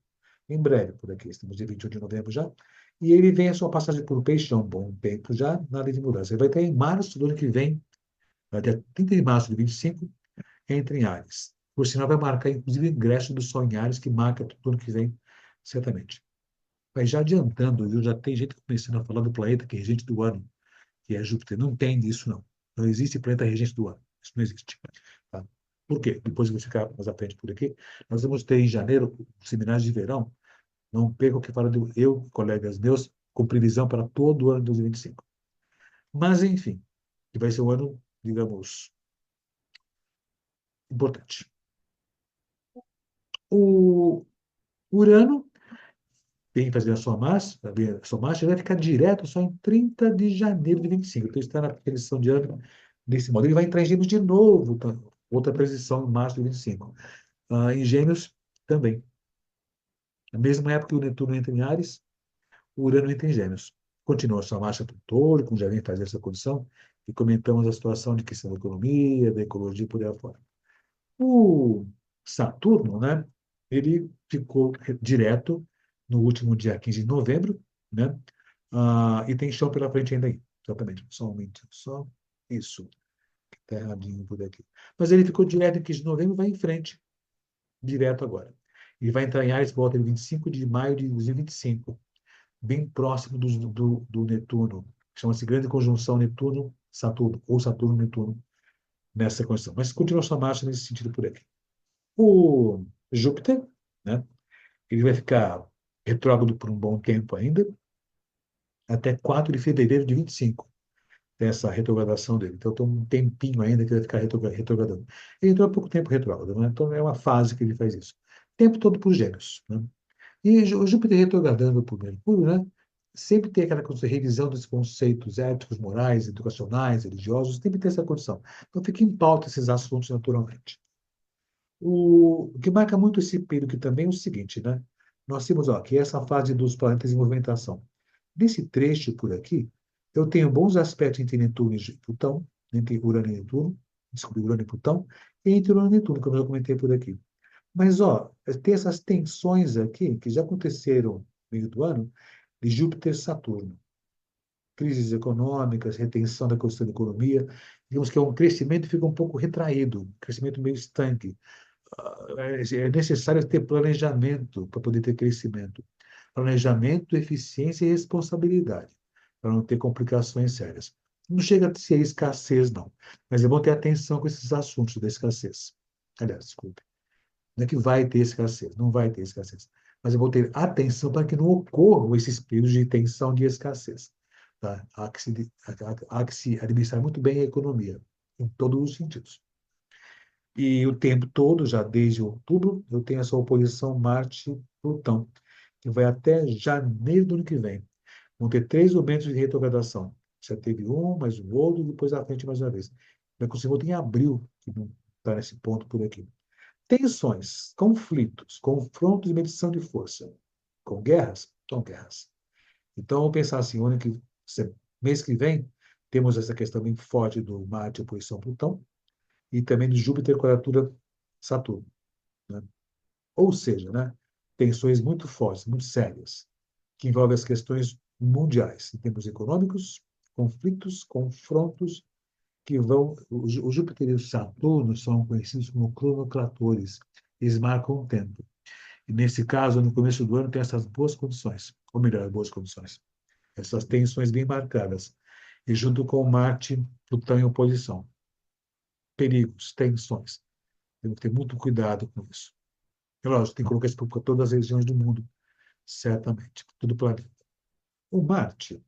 Em breve, por aqui, estamos em 21 de novembro já. E ele vem a sua passagem por Peixão, bom tempo já, nada de mudança. Ele vai estar em março do ano que vem, dia 30 de março de 25, entra em Áries. Por sinal, vai marcar, inclusive, o ingresso do Sol em Áries, que marca tudo ano que vem, certamente. Mas já adiantando, viu, já tem gente começando a falar do planeta que é regente do ano, que é Júpiter. Não tem isso, não. Não existe planeta regente do ano. Isso não existe. Tá? Por quê? Depois eu vou ficar mais à frente por aqui. Nós vamos ter em janeiro seminários de verão. Não perca o que fala eu, colegas meus, com previsão para todo o ano de 2025. Mas, enfim, que vai ser um ano, digamos, importante. O Urano vem fazer a sua marcha vai ficar direto só em 30 de janeiro de 25. Então, está na transição de ano desse modo. Ele vai entrar em Gêmeos de novo, tá? Outra transição em março de 25. Em Gêmeos também. Na mesma época que o Netuno entra em Áries, o Urano entra em Gêmeos. Continua a sua marcha para o Touro, como já vem fazer essa condição, e comentamos a situação de questão da economia, da ecologia e por aí afora. O Saturno, né, ele ficou direto no último dia 15 de novembro, né, e tem chão pela frente ainda aí. Exatamente, só um momento, só isso, que está erradinho por aqui. Mas ele ficou direto em 15 de novembro e vai em frente, direto agora. Ele vai entrar em Áries por volta de 25 de maio de 2025, bem próximo do Netuno. Chama-se Grande Conjunção Netuno-Saturno, ou Saturno-Netuno, nessa condição. Mas continua sua marcha nesse sentido por aqui. O Júpiter, né, ele vai ficar retrógrado por um bom tempo ainda, até 4 de fevereiro de 25, dessa retrogradação dele. Então, tem um tempinho ainda que ele vai ficar retrogradando. Ele entrou há pouco tempo retrógrado, né? Então, é uma fase que ele faz isso. O tempo todo por Gêmeos, né? E o Júpiter retrogradando por Mercúrio, né? Sempre tem aquela coisa de revisão dos conceitos éticos, morais, educacionais, religiosos, sempre tem essa condição. Então, fica em pauta esses assuntos naturalmente. O que marca muito esse período aqui também é o seguinte, né? Nós temos ó, aqui essa fase dos planetas em movimentação. Nesse trecho por aqui, eu tenho bons aspectos entre Netuno e Plutão, entre Urano e Netuno, desculpe, Urano e Plutão, e entre Urano e Netuno, como eu já comentei por aqui. Mas, ó, tem essas tensões aqui, que já aconteceram no meio do ano, de Júpiter e Saturno. Crises econômicas, retenção da questão da economia. Digamos que é um crescimento que fica um pouco retraído, um crescimento meio estanque. É necessário ter planejamento para poder ter crescimento. Planejamento, eficiência e responsabilidade, para não ter complicações sérias. Não chega a ser escassez, não. Mas é bom ter atenção com esses assuntos da escassez. Aliás, desculpe. Não é que vai ter escassez, não vai ter escassez. Mas é bom ter atenção para que não ocorram esses períodos de tensão de escassez. Tá? Há que se administrar muito bem a economia, em todos os sentidos. E o tempo todo, já desde outubro, eu tenho essa oposição Marte-Plutão, que vai até janeiro do ano que vem. Vão ter 3 momentos de retrogradação. Já teve um, mais o outro, e depois à frente mais uma vez. Vai conseguir outro em abril, que não está nesse ponto por aqui. Tensões, conflitos, confrontos e medição de força. Com guerras? Com guerras. Então, vamos pensar assim, mês que vem, temos essa questão bem forte do Marte oposição Plutão, e também de Júpiter quadratura Saturno, né? Ou seja, né, tensões muito fortes, muito sérias, que envolvem as questões mundiais, em termos econômicos, conflitos, confrontos, que vão. O Júpiter e o Saturno são conhecidos como cronocratores, eles marcam o tempo. E nesse caso, no começo do ano, tem essas boas condições, ou melhor, boas condições, essas tensões bem marcadas, e junto com Marte, Plutão em oposição. Perigos, tensões. Temos que ter muito cuidado com isso. É lógico, tem que colocar isso para todas as regiões do mundo, certamente, para todo o planeta. O Marte,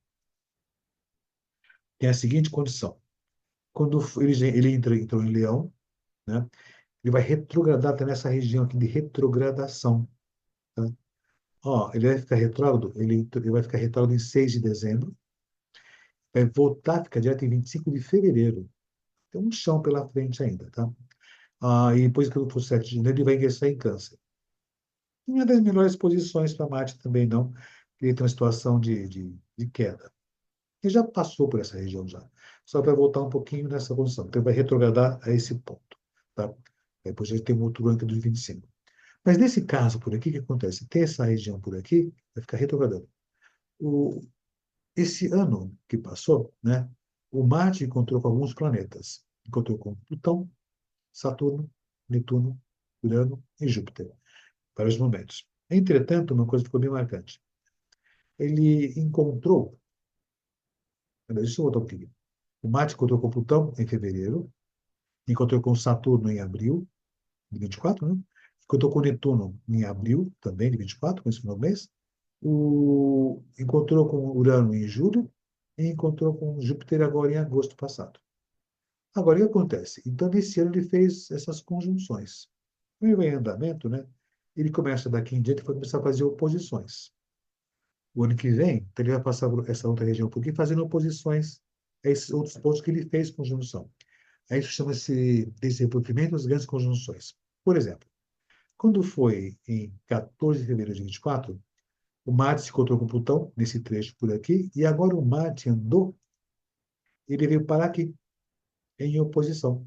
tem a seguinte condição. Quando ele entrou em Leão, né? Ele vai retrogradar até nessa região aqui de retrogradação. Tá? Ó, ele vai ficar retrógrado, ele vai ficar retrógrado em 6 de dezembro, vai voltar a ficar direto em 25 de fevereiro. Tem um chão pela frente ainda, tá? E depois que eu for 7 de janeiro, ele vai ingressar em Câncer. Não é das melhores posições para Marte também, não. Ele tem uma situação de queda. Ele já passou por essa região já. Só para voltar um pouquinho nessa posição. Então, ele vai retrogradar a esse ponto, tá? Depois ele tem um outro ângulo dos 25. Mas nesse caso por aqui, o que acontece? Tem essa região por aqui, vai ficar retrogradando. O, esse ano que passou, né, o Marte encontrou com alguns planetas. Encontrou com Plutão, Saturno, Netuno, Urano e Júpiter, para os momentos. Entretanto, uma coisa ficou bem marcante. Ele encontrou, deixa eu voltar um pouquinho. O Marte encontrou com Plutão em fevereiro, encontrou com Saturno em abril de 24, né? Encontrou com Netuno em abril também de 24, com esse final do mês. Encontrou com Urano em julho e encontrou com Júpiter agora em agosto passado. Agora, o que acontece? Então, nesse ano, ele fez essas conjunções. Como ele vai em andamento, né? Ele começa daqui em diante, vai começar a fazer oposições. O ano que vem, então, ele vai passar por essa outra região por aqui, fazendo oposições a esses outros pontos que ele fez conjunção. Aí isso chama-se desenvolvimento das grandes conjunções. Por exemplo, quando foi em 14 de fevereiro de 24, o Marte se encontrou com Plutão, nesse trecho por aqui, e agora o Marte andou, ele veio parar aqui, em oposição,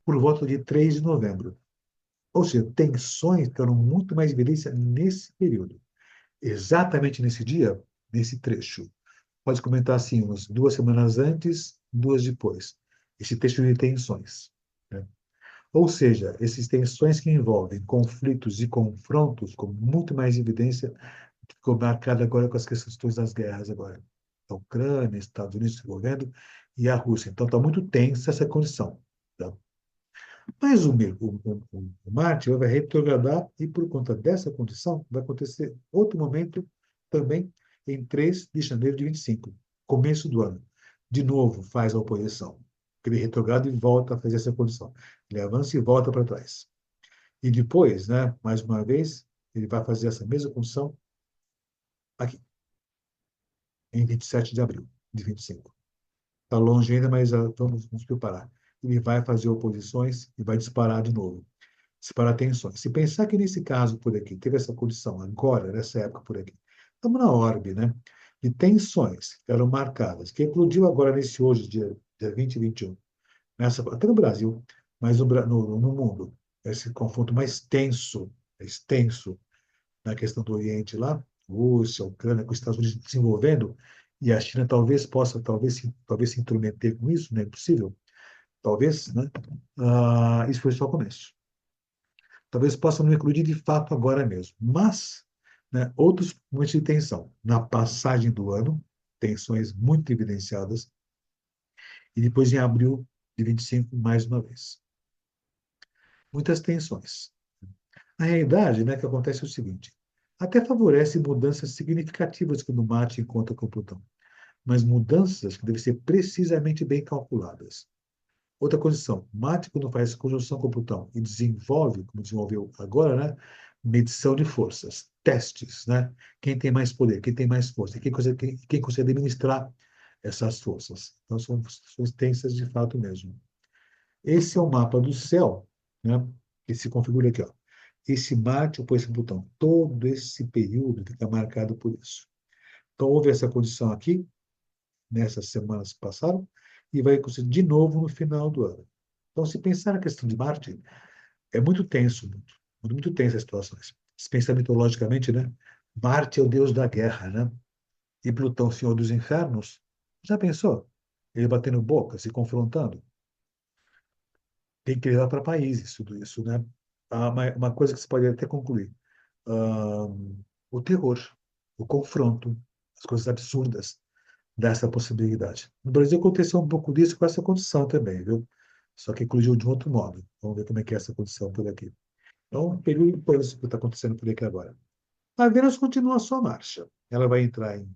por volta de 3 de novembro. Ou seja, tensões ficaram muito mais em evidência nesse período. Exatamente nesse dia, nesse trecho. Pode comentar assim, umas 2 semanas antes, 2 depois. Esse trecho de tensões. Né? Ou seja, essas tensões que envolvem conflitos e confrontos com muito mais evidência, ficou marcado agora com as questões das guerras agora. A Ucrânia, Estados Unidos se envolvendo e a Rússia. Então está muito tensa essa condição. Tá? Mas o Marte vai retrogradar e por conta dessa condição vai acontecer outro momento também em 3 de janeiro de 25, começo do ano. De novo faz a oposição. Ele retrograda e volta a fazer essa condição. Ele avança e volta para trás. E depois, né, mais uma vez, ele vai fazer essa mesma condição aqui, em 27 de abril de 25. Está longe ainda, mas vamos nos preparar. Ele vai fazer oposições e vai disparar de novo. Disparar tensões. Se pensar que nesse caso por aqui, teve essa condição agora, nessa época por aqui, estamos na orbe, né? De tensões que eram marcadas, que eclodiu agora nesse hoje, dia 20 e 21, até no Brasil, mas no mundo. Esse confronto mais tenso, extenso, na questão do Oriente lá, Rússia, Ucrânia, com os Estados Unidos se envolvendo, e a China talvez possa, talvez se intrometer com isso, não é possível? Talvez, né? Isso foi só o começo. Talvez possa não eclodir de fato agora mesmo, mas, né, outros momentos de tensão. Na passagem do ano, tensões muito evidenciadas, e depois em abril de 25, mais uma vez. Muitas tensões. Na realidade, né, o que acontece é o seguinte: até favorece mudanças significativas quando Marte encontra com Plutão, mas mudanças que devem ser precisamente bem calculadas. Outra condição: Marte, quando faz conjunção com Plutão e desenvolve, como desenvolveu agora, né, medição de forças, testes, né? Quem tem mais poder, quem tem mais força, quem consegue administrar essas forças. Então, são tensas de fato mesmo. Esse é o mapa do céu, né, que se configura aqui, ó. Esse Marte opõe esse Plutão. Todo esse período fica marcado por isso. Então, houve essa condição aqui, nessas semanas que passaram, e vai acontecer de novo no final do ano. Então, se pensar na questão de Marte, é muito tenso, muito tensa as situações. Se pensar mitologicamente, né? Marte é o deus da guerra, né? E Plutão, senhor dos infernos. Já pensou? Ele batendo boca, se confrontando. Tem que levar para países tudo isso, né? Uma coisa que se pode até concluir. Ah, o terror, o confronto, as coisas absurdas dessa possibilidade. No Brasil aconteceu um pouco disso com essa condição também, viu? Só que incluiu de um outro modo. Vamos ver como é que é essa condição por aqui. Então, um período intenso que está acontecendo por aqui agora. A Vênus continua a sua marcha. Ela vai entrar em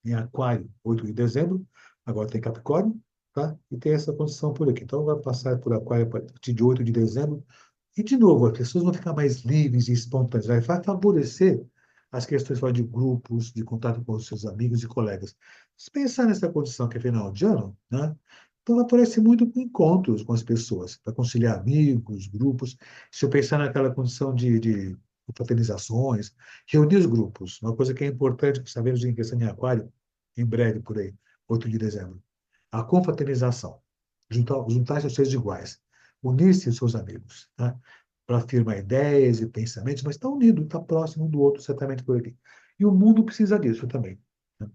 em Aquário, 8 de dezembro, agora tem Capricórnio, tá? E tem essa condição por aqui. Então, vai passar por Aquário a partir de 8 de dezembro. E, de novo, as pessoas vão ficar mais livres e espontâneas. Vai favorecer as questões de grupos, de contato com os seus amigos e colegas. Se pensar nessa condição que é final de ano, né? Então, vai aparecer muito com encontros com as pessoas, para conciliar amigos, grupos. Se eu pensar naquela condição de fraternizações, reunir os grupos, uma coisa que é importante que sabemos em questão em Aquário, em breve por aí, 8 de dezembro. A confraternização, juntar-se aos seres iguais, unir-se aos seus amigos, tá? Para afirmar ideias e pensamentos, mas está unido, está próximo um do outro, certamente por aqui. E o mundo precisa disso também. Né?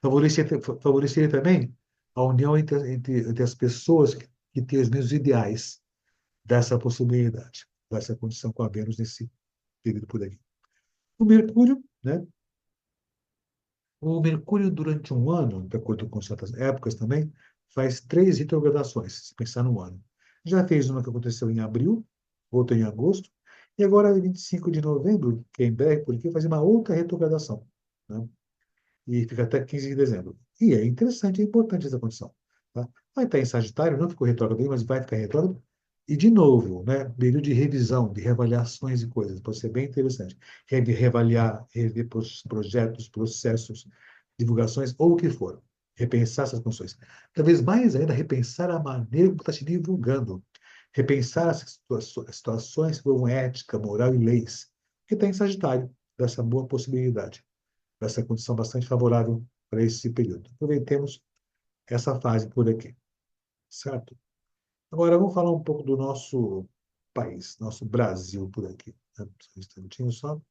Favorecer também a união entre as pessoas que têm os mesmos ideais dessa possibilidade, dessa condição com a Vênus nesse período por aqui. O Mercúrio, né? O Mercúrio, durante um ano, de acordo com certas épocas também, faz 3 retrogradações, se pensar no ano. Já fez uma que aconteceu em abril, outra em agosto, e agora, 25 de novembro, que é em breve, porque faz uma outra retrogradação, né? E fica até 15 de dezembro. E é interessante, é importante essa condição. Tá? Vai estar em Sagitário, não ficou retrógrado aí, mas vai ficar retrógrado. E, de novo, né, período de revisão, de reavaliações e coisas, pode ser bem interessante. Reavaliar, rever projetos, processos, divulgações, ou o que for. Repensar essas funções. Talvez mais ainda, repensar a maneira como está se divulgando. Repensar as situações como ética, moral e leis, que está em Sagitário, dessa boa possibilidade, dessa condição bastante favorável para esse período. Aproveitemos essa fase por aqui, certo? Agora vamos falar um pouco do nosso país, nosso Brasil por aqui, né? Só um instantinho só.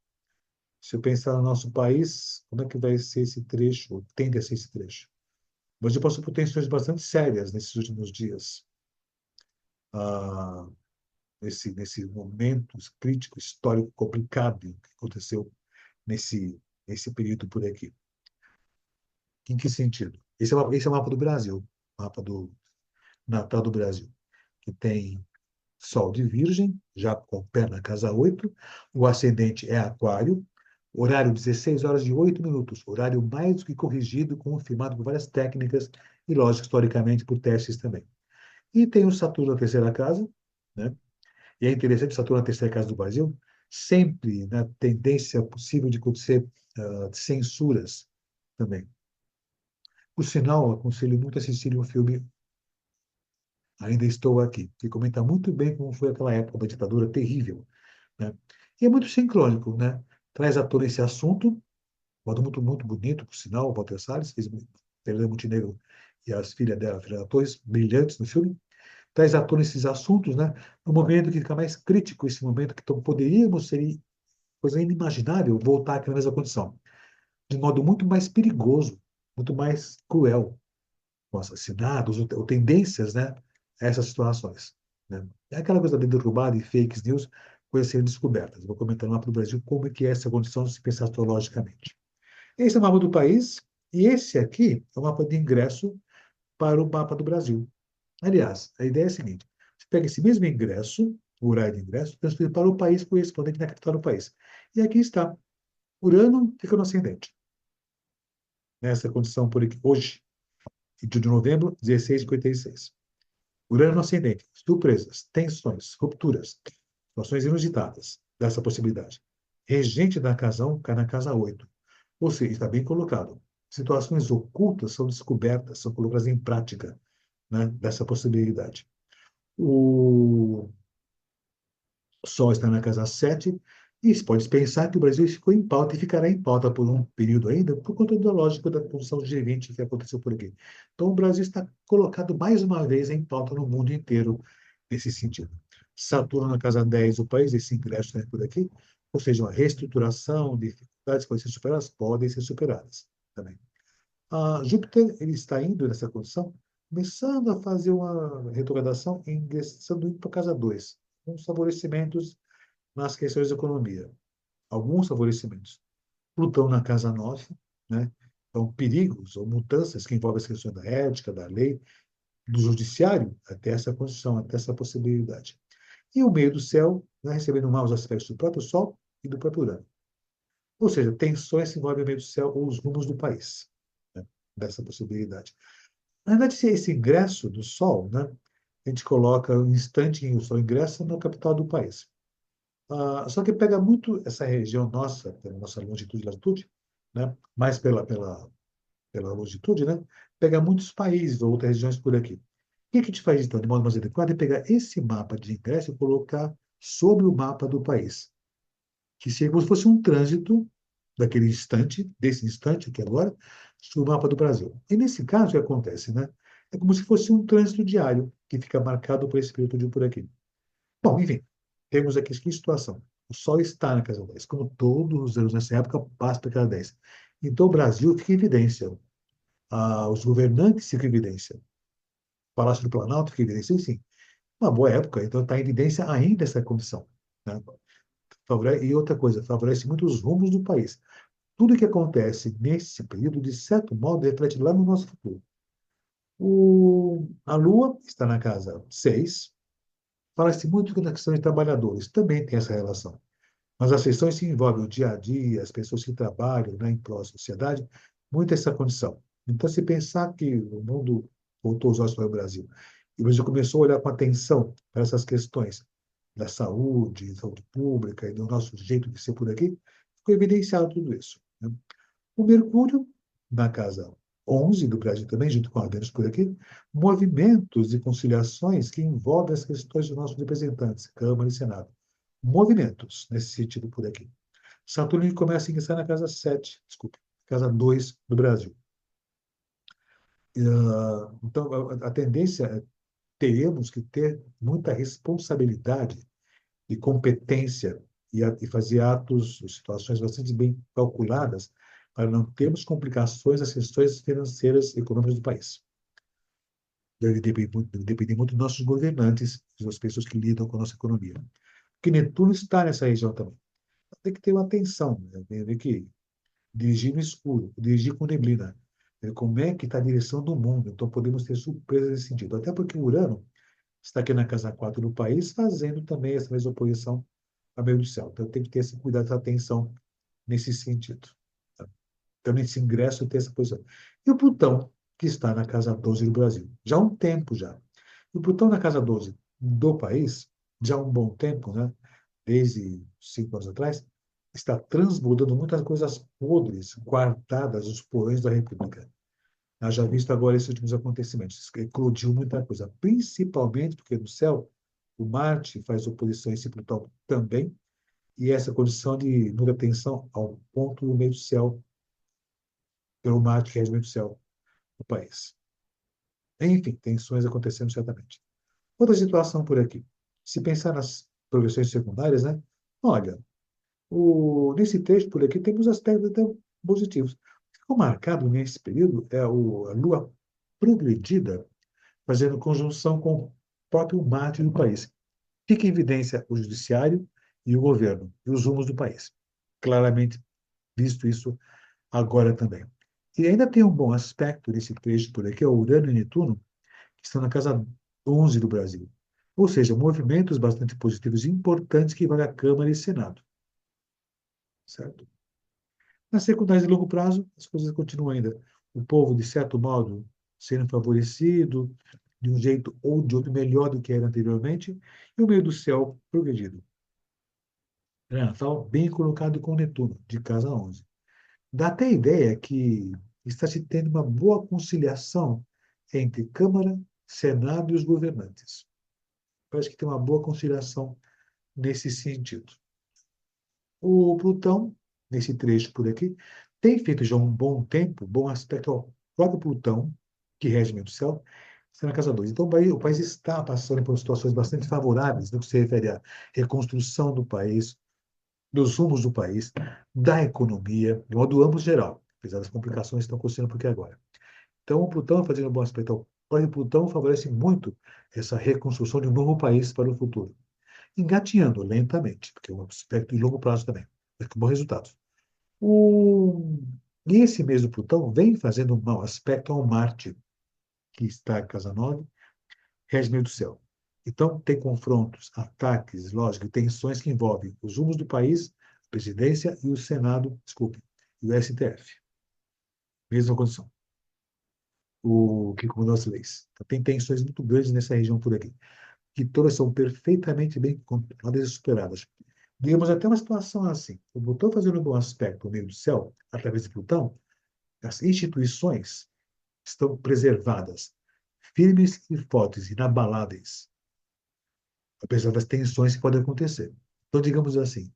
Se eu pensar no nosso país, como é que vai ser esse trecho, ou tende a ser esse trecho? O Brasil passou por tensões bastante sérias nesses últimos dias. Ah, nesse momento crítico, histórico, complicado que aconteceu nesse período por aqui. Em que sentido? Esse é o mapa do Brasil, mapa do natal do Brasil, que tem Sol de Virgem, já com pé na casa 8, o ascendente é Aquário, horário 16 horas e 8 minutos, horário mais do que corrigido, confirmado por várias técnicas e, lógico, historicamente, por testes também. E tem o Saturno na terceira casa, né? E é interessante, Saturno na terceira casa do Brasil, sempre na tendência possível de acontecer censuras também. Por sinal, aconselho muito a assistir um filme Ainda Estou Aqui, que comenta muito bem como foi aquela época da ditadura terrível, né? E é muito sincrônico, né? Traz à tona esse assunto, modo muito, muito bonito, por sinal, o Walter Salles, fez Fernanda Montenegro e as filhas dela, Fernanda Torres, brilhantes no filme, traz à tona esses assuntos, né? No momento que fica mais crítico, esse momento que poderíamos ser coisa inimaginável voltar àquela mesma condição, de modo muito mais perigoso, muito mais cruel, com assassinatos ou tendências, né, a essas situações, né? É aquela coisa de derrubada e fake news, coisas serem descobertas. Vou comentar no mapa do Brasil como é que é essa condição se pensar astrologicamente. Esse é o mapa do país e esse aqui é o mapa de ingresso para o mapa do Brasil. Aliás, a ideia é a seguinte: você pega esse mesmo ingresso, o horário de ingresso, transfere para o país correspondente na capital do país. E aqui está. Urano fica no ascendente. Nessa condição por aqui, hoje, 20 de novembro, 16h56. Urano no ascendente, surpresas, tensões, rupturas, situações inusitadas dessa possibilidade. Regente da casa 1 cai na casa 8. Ou seja, está bem colocado. Situações ocultas são descobertas, são colocadas em prática, né, dessa possibilidade. O Sol está na casa 7, e se pode pensar que o Brasil ficou em pauta e ficará em pauta por um período ainda, por conta da lógica da posição G20 que aconteceu por aqui. Então, o Brasil está colocado mais uma vez em pauta no mundo inteiro nesse sentido. Saturno na casa 10, o país, esse ingresso por aqui, ou seja, uma reestruturação, dificuldades podem ser superadas também. Júpiter ele está indo nessa condição, começando a fazer uma retrogradação, ingressando indo para a casa 2, com favorecimentos nas questões de economia. Alguns favorecimentos. Plutão na casa 9, né? Então, perigos ou mudanças que envolvem as questões da ética, da lei, do judiciário, até essa condição, até essa possibilidade. E o meio do céu, né, recebendo maus aspectos do próprio Sol e do próprio Urano. Ou seja, tensões que envolvem o meio do céu ou os rumos do país, né? dessa possibilidade. Na verdade, esse ingresso do Sol, né, a gente coloca um instante em que o Sol ingressa na capital do país. Só que pega muito essa região nossa, pela nossa longitude e latitude, né, mais pela longitude, né, pega muitos países ou outras regiões por aqui. O que a gente faz, então, de modo mais adequado, é pegar esse mapa de ingresso e colocar sobre o mapa do país, que seria como se fosse um trânsito daquele instante, desse instante aqui agora, sobre o mapa do Brasil. E nesse caso, o que acontece, né? É como se fosse um trânsito diário, que fica marcado por esse período de por aqui. Bom, enfim, temos aqui que situação. O Sol está na casa 10, como todos os anos nessa época, passa para a casa 10. Então, o Brasil fica em evidência. Os governantes ficam em evidência. O Palácio do Planalto fica em evidência, enfim. Uma boa época, então está em evidência ainda essa condição. Né? E outra coisa, favorece muito os rumos do país. Tudo que acontece nesse período, de certo modo, reflete lá no nosso futuro. A Lua está na casa 6. Fala-se muito que na questão de trabalhadores também tem essa relação. Mas as questões que envolvem o dia a dia, as pessoas que trabalham, né, em prol da sociedade, muito essa condição. Então, se pensar que o mundo voltou os olhos para o Brasil, e o Brasil começou a olhar com atenção para essas questões da saúde pública e do nosso jeito de ser por aqui, ficou evidenciado tudo isso. Né? O Mercúrio, na casa 11 do Brasil também, junto com a Vênus por aqui, movimentos e conciliações que envolvem as questões dos nossos representantes, Câmara e Senado. Movimentos nesse sentido por aqui. Saturno começa a ingressar na casa 7, desculpe, casa 2 do Brasil. Então, a tendência é teremos que ter muita responsabilidade e competência e fazer atos, situações bastante bem calculadas para não termos complicações nas questões financeiras e econômicas do país. Deve depender muito dos nossos governantes, das pessoas que lidam com a nossa economia. Porque Netuno está nessa região também. Tem que ter uma atenção, né? Tem que dirigir no escuro, dirigir com neblina. Como é que está a direção do mundo? Então, podemos ter surpresas nesse sentido. Até porque Urano está aqui na casa 4 do país, fazendo também essa mesma oposição ao meio do céu. Então, tem que ter esse cuidado, essa atenção nesse sentido. Tá? Então, nesse ingresso, tem essa posição. E o Plutão, que está na casa 12 do Brasil, já há um tempo já. E o Plutão na casa 12 do país, já há um bom tempo, né? Desde 5 anos atrás, está transbordando muitas coisas podres guardadas nos porões da República. Já visto agora esses últimos acontecimentos. Eclodiu muita coisa, principalmente porque no céu o Marte faz oposição a esse Plutão também, e essa condição de muita tensão ao ponto do meio do céu, pelo Marte que rege o meio do céu do país. Enfim, tensões acontecendo certamente. Outra situação por aqui. Se pensar nas progressões secundárias, né? Olha, nesse trecho por aqui temos aspectos até positivos. O que ficou marcado nesse período é a Lua progredida, fazendo conjunção com o próprio Marte do país. Fica em evidência o judiciário e o governo, e os rumos do país. Claramente visto isso agora também. E ainda tem um bom aspecto nesse trecho por aqui, é o Urano e Netuno, que estão na casa 11 do Brasil. Ou seja, movimentos bastante positivos e importantes que valem a Câmara e Senado. Certo? Nas secundárias de longo prazo, as coisas continuam ainda. O povo, de certo modo, sendo favorecido, de um jeito ou de outro, melhor do que era anteriormente, e o meio do céu progredido. Natal bem colocado com Netuno, de casa 11. Dá até a ideia que está se tendo uma boa conciliação entre Câmara, Senado e os governantes. Parece que tem uma boa conciliação nesse sentido. O Plutão, nesse trecho por aqui, tem feito já um bom tempo, bom aspecto ao próprio Plutão, que rege o céu, está na casa 2. Então, o país está passando por situações bastante favoráveis no que se refere à reconstrução do país, dos rumos do país, da economia, de modo amplo geral, apesar das complicações que estão acontecendo por aqui agora. Então, o Plutão fazendo um bom aspecto ao próprio Plutão favorece muito essa reconstrução de um novo país para o futuro engatinhando lentamente, porque é um aspecto de longo prazo também, mas com bons resultados. O... E esse mesmo Plutão vem fazendo um mau aspecto ao Marte, que está em casa 9, rege meio do céu. Então, tem confrontos, ataques, lógico, tensões que envolvem os rumos do país, a presidência e o Senado, desculpe, e o STF. Mesma condição. o que comandou as leis. Então, tem tensões muito grandes nessa região por aqui, que todas são perfeitamente bem controladas e superadas. Digamos até uma situação assim: o Plutão fazendo um bom aspecto no meio do céu, através de Plutão, as instituições estão preservadas, firmes e fortes, inabaláveis, apesar das tensões que podem acontecer. Então, digamos assim,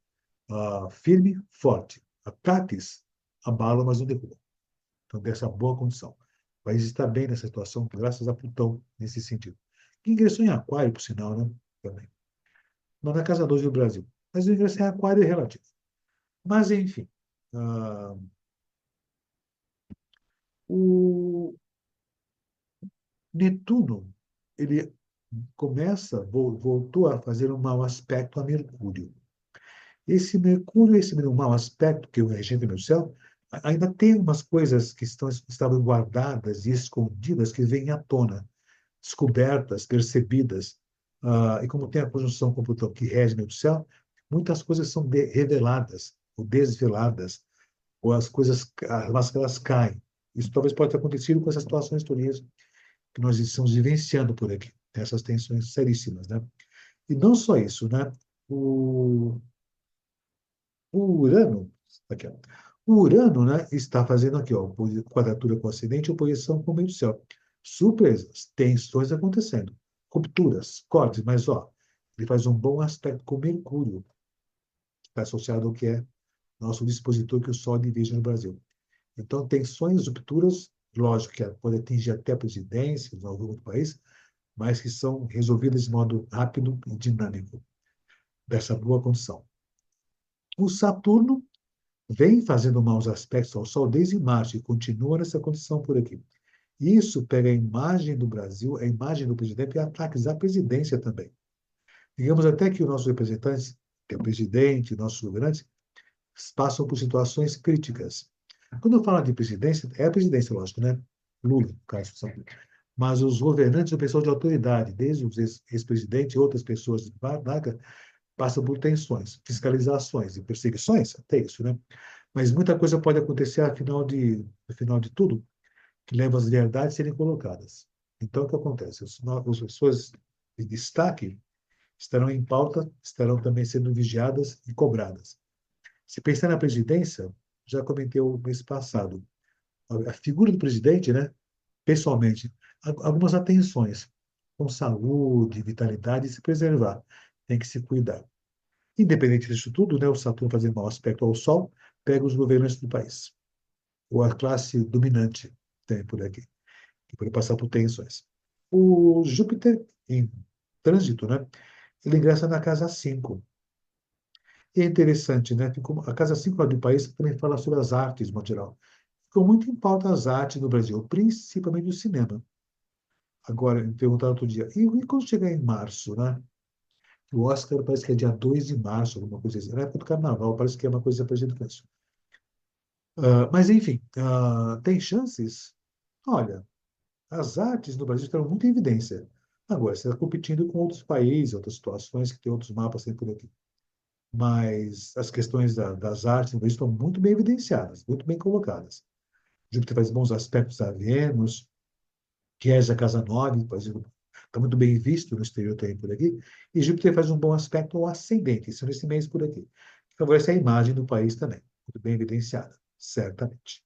firme, forte. Ataques abalam, mas não derrubam. Então, dessa boa condição. O país está bem nessa situação, graças a Plutão, nesse sentido. Que ingressou em Aquário, por sinal, né? Também. Não na casa 12 do Brasil. Mas o ingresso em Aquário é relativo. Mas, enfim. ah, o Netuno, ele voltou a fazer um mau aspecto a Mercúrio. Esse Mercúrio, esse meu mau aspecto, que é o regente do céu, ainda tem umas coisas que estavam guardadas e escondidas que vêm à tona, descobertas, percebidas. E como tem a conjunção com Plutão que rege meu céu, muitas coisas são reveladas, ou desveladas, ou as coisas, as máscaras caem. Isso talvez pode ter acontecido com essas situações todas que nós estamos vivenciando por aqui, essas tensões seríssimas, né? E não só isso, né? O, o Urano, aqui, ó. O Urano, né, está fazendo aqui, ó, quadratura com o acidente, oposição com o meio do céu. Surpresas, tensões acontecendo, rupturas, cortes, mas ó, ele faz um bom aspecto com Mercúrio, que está associado ao que é nosso dispositor que o Sol dirige no Brasil. Então, tensões, rupturas, lógico que pode atingir até a presidência, em algum outro país, mas que são resolvidas de modo rápido e dinâmico, dessa boa condição. O Saturno vem fazendo maus aspectos ao Sol desde março e continua nessa condição por aqui. Isso pega a imagem do Brasil, a imagem do presidente e ataques à presidência também. Digamos até que os nossos representantes, que é o presidente, nossos governantes, passam por situações críticas. Quando eu falo de presidência, é a presidência, lógico, né? Lula, no caso. Mas os governantes são pessoas de autoridade, desde os ex-presidentes e outras pessoas de vaga, passam por tensões, fiscalizações e perseguições, até isso, né? Mas muita coisa pode acontecer no final de tudo, que leva as verdades a serem colocadas. Então, o que acontece? As pessoas de destaque estarão em pauta, estarão também sendo vigiadas e cobradas. Se pensar na presidência, já comentei o mês passado, a figura do presidente, né, pessoalmente, algumas atenções com saúde, vitalidade e se preservar. Tem que se cuidar. Independente disso tudo, né, o Saturno fazendo mau aspecto ao Sol, pega os governantes do país, ou a classe dominante tem por aqui, que pode passar por tensões. O Júpiter, em trânsito, né, ele ingressa na casa 5. E é interessante, né, que a casa 5 lá do país também fala sobre as artes, de modo geral. Ficou muito em pauta as artes no Brasil, principalmente o cinema. Agora, me perguntaram outro dia, e quando chegar em março, né? O Oscar parece que é dia 2 de março, alguma coisa assim. Na época do carnaval, parece que é uma coisa parecida com isso. Mas, enfim, tem chances? Olha, as artes no Brasil estão muito em evidência. Agora, você está competindo com outros países, outras situações, que tem outros mapas sempre por aqui. Mas as questões das artes no Brasil estão muito bem evidenciadas, muito bem colocadas. Júpiter faz bons aspectos a Vênus, que é a casa 9, por exemplo, está muito bem visto no exterior também por aqui, e Júpiter faz um bom aspecto ao ascendente, isso nesse mês por aqui. Que favorece a imagem do país também, muito bem evidenciada, certamente.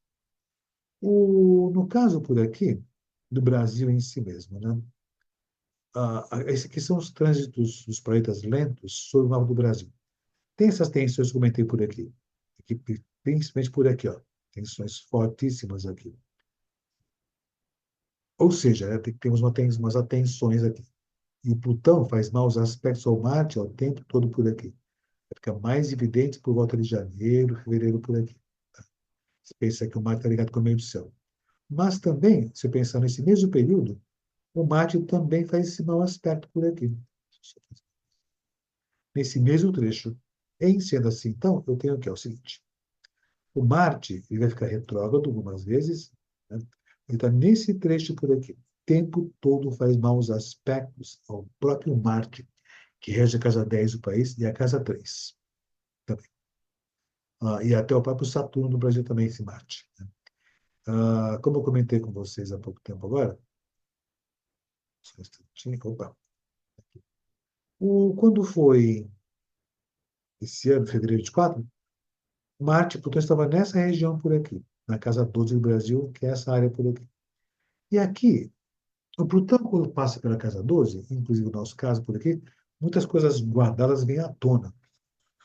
No caso por aqui, do Brasil em si mesmo, né? Esses aqui são os trânsitos dos planetas lentos sobre o mapa do Brasil. Tem essas tensões que eu comentei por aqui, principalmente por aqui, ó, tensões fortíssimas aqui. Ou seja, temos umas atenções aqui. E o Plutão faz maus aspectos ao Marte ao tempo todo por aqui. Vai ficar mais evidente por volta de janeiro, fevereiro, por aqui. Você pensa que o Marte está ligado com o meio do céu. Mas também, se pensar nesse mesmo período, o Marte também faz esse mau aspecto por aqui. Nesse mesmo trecho. Em sendo assim, então, eu tenho aqui ó, o seguinte. O Marte ele vai ficar retrógrado algumas vezes. Né? Ele está nesse trecho por aqui. O tempo todo faz maus aspectos ao próprio Marte, que rege a casa 10 do país e a casa 3 também. E até o próprio Saturno do Brasil também, esse Marte. Né? Como eu comentei com vocês há pouco tempo agora, só um instantinho, opa, quando foi esse ano, fevereiro de 4, Marte, Plutão estava nessa região por aqui, na casa 12 do Brasil, que é essa área por aqui. E aqui, o Plutão, quando passa pela casa 12, inclusive no nosso caso por aqui, muitas coisas guardadas vêm à tona,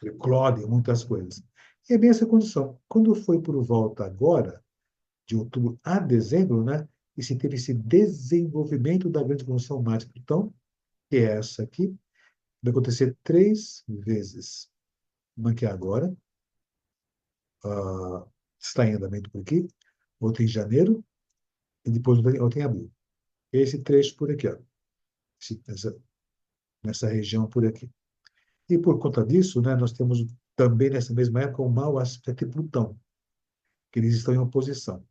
eclodem muitas coisas. E é bem essa condição. Quando foi por volta agora, de outubro a dezembro, né, e se teve esse desenvolvimento da grande conjunção Marte-Plutão, que é essa aqui, vai acontecer 3 vezes. Uma que é agora, ah, está em andamento por aqui, outra em janeiro, e depois outra em abril. Esse trecho por aqui, ó, nessa região por aqui. E por conta disso, né, nós temos também nessa mesma época um mau aspecto de Plutão, que eles estão em oposição.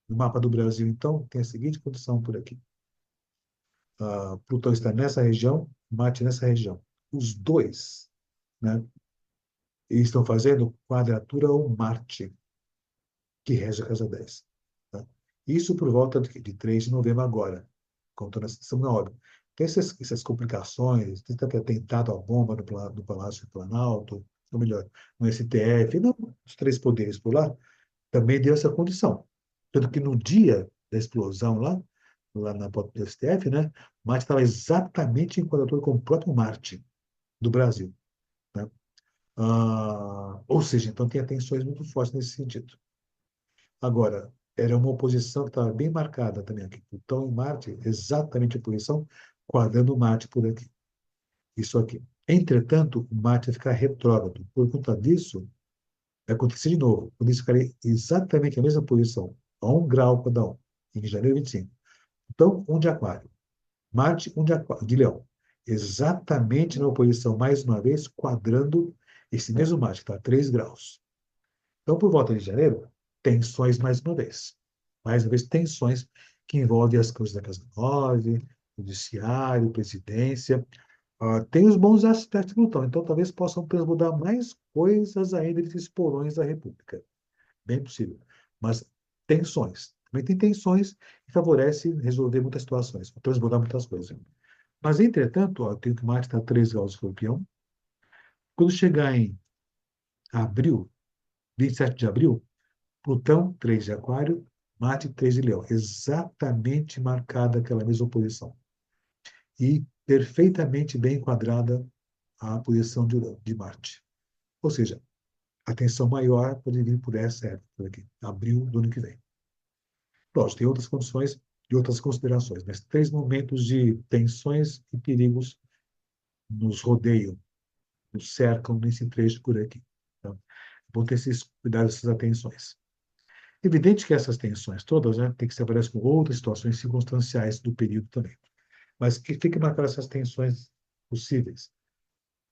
No mapa do Brasil, então, tem a seguinte condição por aqui. Plutão está nessa região, Marte nessa região. Os dois, né, eles estão fazendo quadratura ao Marte, que rege a casa 10. Tá? Isso por volta de 3 de novembro agora, contando essa estamos na hora. Tem essas complicações, tem tanto atentado à bomba no Palácio do Planalto, ou melhor, no STF, não, os 3 poderes por lá, também deu essa condição. Tanto que no dia da explosão lá na porta do STF, né, Marte estava exatamente em quadratura com o próprio Marte do Brasil. Né? Ou seja, então tem tensões muito fortes nesse sentido. Agora, era uma oposição que estava bem marcada também aqui. Plutão e Marte, exatamente a oposição, quadrando Marte por aqui. Isso aqui. Entretanto, o Marte vai ficar retrógrado. Por conta disso, vai acontecer de novo. Quando eles ficarem exatamente a mesma posição, a 1 grau cada um, em janeiro 25. Então, um de Aquário. Marte, um de Leão. Exatamente na oposição, mais uma vez, quadrando esse mesmo Marte, que está a 3 graus. Então, por volta de janeiro, tensões mais uma vez. Mais uma vez, tensões que envolvem as coisas da Casa 9, judiciário, presidência. Tem os bons aspectos do Plutão, então talvez possam transbordar mais coisas ainda desses porões da República. Bem possível. Mas tensões. Também tem tensões que favorecem resolver muitas situações, transbordar muitas coisas. Mas, entretanto, tem que Marte está a 3 graus de Escorpião. Quando chegar em abril, 27 de abril, Plutão, 3 de Aquário, Marte, 3 de Leão. Exatamente marcada aquela mesma posição. E perfeitamente bem enquadrada a posição de Marte. Ou seja, a tensão maior pode vir por essa época, por aqui, abril do ano que vem. Lógico, tem outras condições e outras considerações, mas 3 momentos de tensões e perigos nos rodeiam, nos cercam nesse trecho por aqui. Então, vão ter esses cuidados, essas atenções. Evidente que essas tensões todas, né, tem que se avaliar com outras situações circunstanciais do período também. Mas que fique marcadas essas tensões possíveis.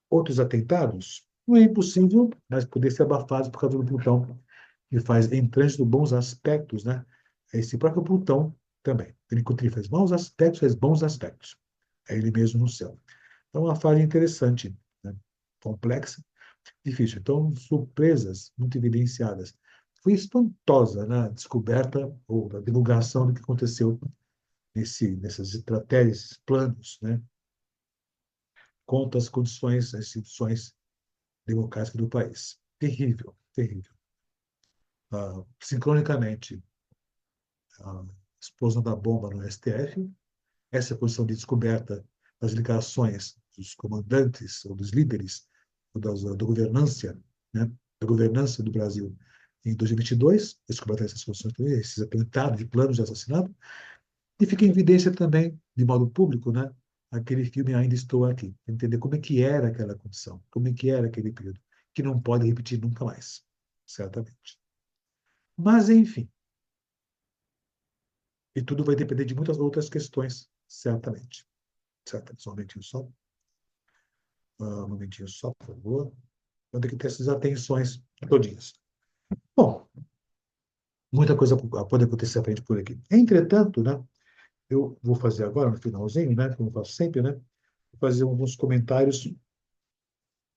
Outros atentados, não é impossível, mas poder ser abafados por causa do Plutão, que faz em trânsito bons aspectos, né? Esse próprio Plutão também. Ele faz maus aspectos, faz bons aspectos. É ele mesmo no céu. Então, é uma fase interessante, né? Complexa, difícil. Então, surpresas muito evidenciadas. Foi espantosa, né, a descoberta ou a divulgação do que aconteceu nessas estratégias, esses planos, né, contra as condições, as instituições democráticas do país. Terrível, terrível. Sincronicamente, a explosão da bomba no STF, essa posição de descoberta das ligações dos comandantes ou dos líderes ou da governância, né, da governança do Brasil em 2022, descoberta essas posições, esses atentados de planos de assassinato, e fica em evidência também, de modo público, né, aquele filme Ainda Estou Aqui, entender como é que era aquela condição, como é que era aquele período, que não pode repetir nunca mais, certamente. Mas, enfim, e tudo vai depender de muitas outras questões, certamente. Certamente. Só um momentinho só. Um momentinho só, por favor. Vou ter que ter essas atenções todinhas. Bom, muita coisa pode acontecer à frente por aqui. Entretanto, né, eu vou fazer agora, no finalzinho, né, como eu faço sempre, né, vou fazer alguns comentários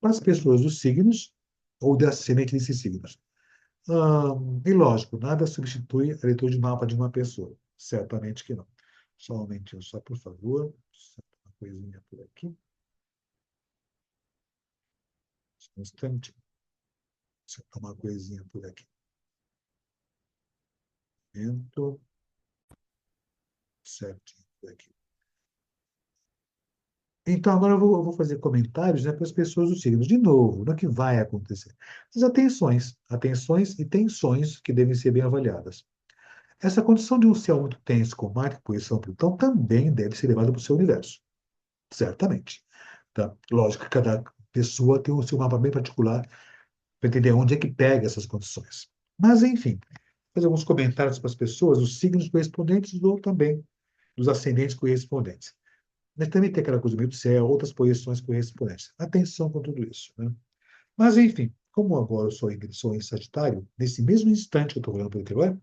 para as pessoas dos signos ou da ascendente desses signos. E lógico, nada substitui a leitura de mapa de uma pessoa. Certamente que não. Só um momentinho, só por favor. Só uma coisinha por aqui. Só um instante. Só uma coisinha por aqui. Momento. Certinho por aqui. Então, agora eu vou fazer comentários, né, para as pessoas dos signos. De novo, no que vai acontecer. As atenções e tensões que devem ser bem avaliadas. Essa condição de um céu muito tenso, com Marte, posição Plutão, também deve ser levada para o seu universo. Certamente. Tá? Lógico que cada pessoa tem o seu mapa bem particular para entender onde é que pega essas condições. Mas, enfim, fazer alguns comentários para as pessoas, os signos correspondentes ou também dos ascendentes correspondentes. Mas também tem aquela coisa meio do céu, outras posições correspondentes. Atenção com tudo isso. Né? Mas, enfim, como agora eu sou em Sagitário, nesse mesmo instante que eu estou falando para agora,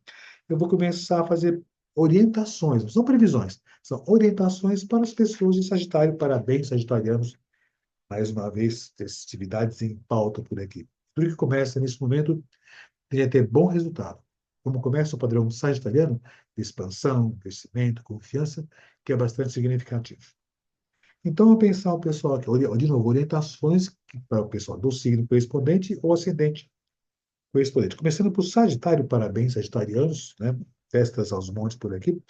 eu vou começar a fazer orientações, não são previsões, são orientações para as pessoas de Sagitário. Parabéns, sagitarianos, mais uma vez, festividades em pauta por aqui. Tudo que começa nesse momento tende a ter bom resultado. Como começa o padrão sagitariano, de expansão, crescimento, confiança, que é bastante significativo. Então, eu pensar o pessoal aqui, de novo, orientações para o pessoal do signo correspondente ou ascendente correspondente. Começando por Sagitário, parabéns, sagitarianos, né? Festas aos montes por aqui.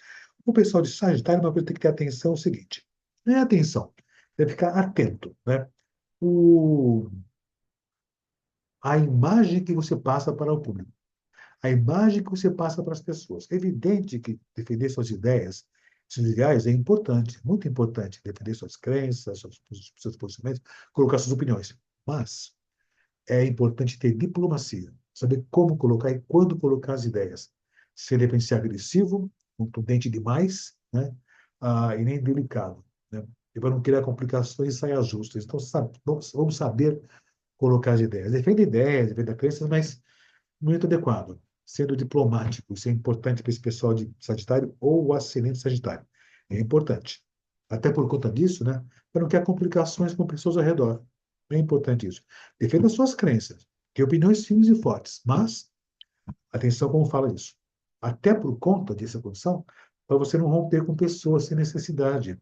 O pessoal de Sagitário, uma coisa que tem que ter atenção é o seguinte: não é atenção, deve ficar atento, né? O, a imagem que você passa para o público, a imagem que você passa para as pessoas. É evidente que defender suas ideias, seus ideais é importante, muito importante, defender suas crenças, seus posicionamentos, colocar suas opiniões. Mas é importante ter diplomacia, saber como colocar e quando colocar as ideias. Ser, de repente, ser agressivo, contundente demais, né? E nem delicado, né? E para não criar complicações e saias justas. Então, vamos saber colocar as ideias. Defenda ideias, defenda crenças, mas muito adequado, sendo diplomático. Isso é importante para esse pessoal de Sagitário ou o ascendente Sagitário. É importante. Até por conta disso, né? Para não criar complicações com pessoas ao redor. É importante isso. Defenda suas crenças. Tenha opiniões firmes e fortes. Mas, atenção como fala isso. Até por conta dessa condição, para você não romper com pessoas sem necessidade.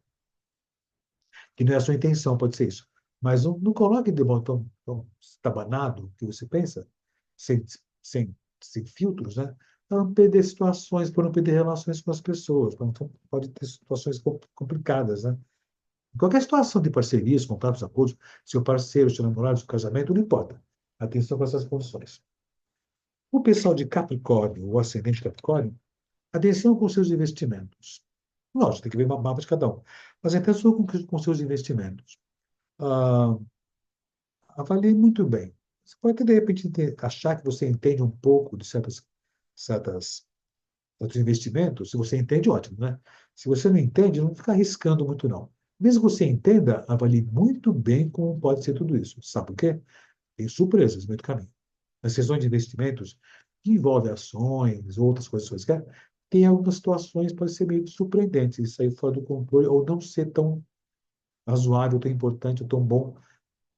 Que não é a sua intenção, pode ser isso. Mas não coloque de modo tão estabanado que você pensa, sem, sem, sem filtros, né? Para não perder situações, para não perder relações com as pessoas. Então, pode ter situações complicadas, né? Em qualquer situação de parcerias, contratos, acordos, seu parceiro, seu namorado, seu casamento, não importa. Atenção com essas condições. O pessoal de Capricórnio, o ascendente Capricórnio, atenção com seus investimentos. Lógico, tem que ver o mapa de cada um. Mas atenção com seus investimentos. Ah, avalie muito bem. Você pode, de repente, achar que você entende um pouco de certas, certos investimentos. Se você entende, ótimo, né? Se você não entende, não fica arriscando muito, não. Mesmo que você entenda, avalie muito bem como pode ser tudo isso. Sabe por quê? Tem surpresas no meio do caminho. Nas sessões de investimentos, que envolvem ações, outras coisas, tem algumas situações que podem ser meio surpreendentes, sair fora do controle ou não ser tão razoável, tão importante, ou tão bom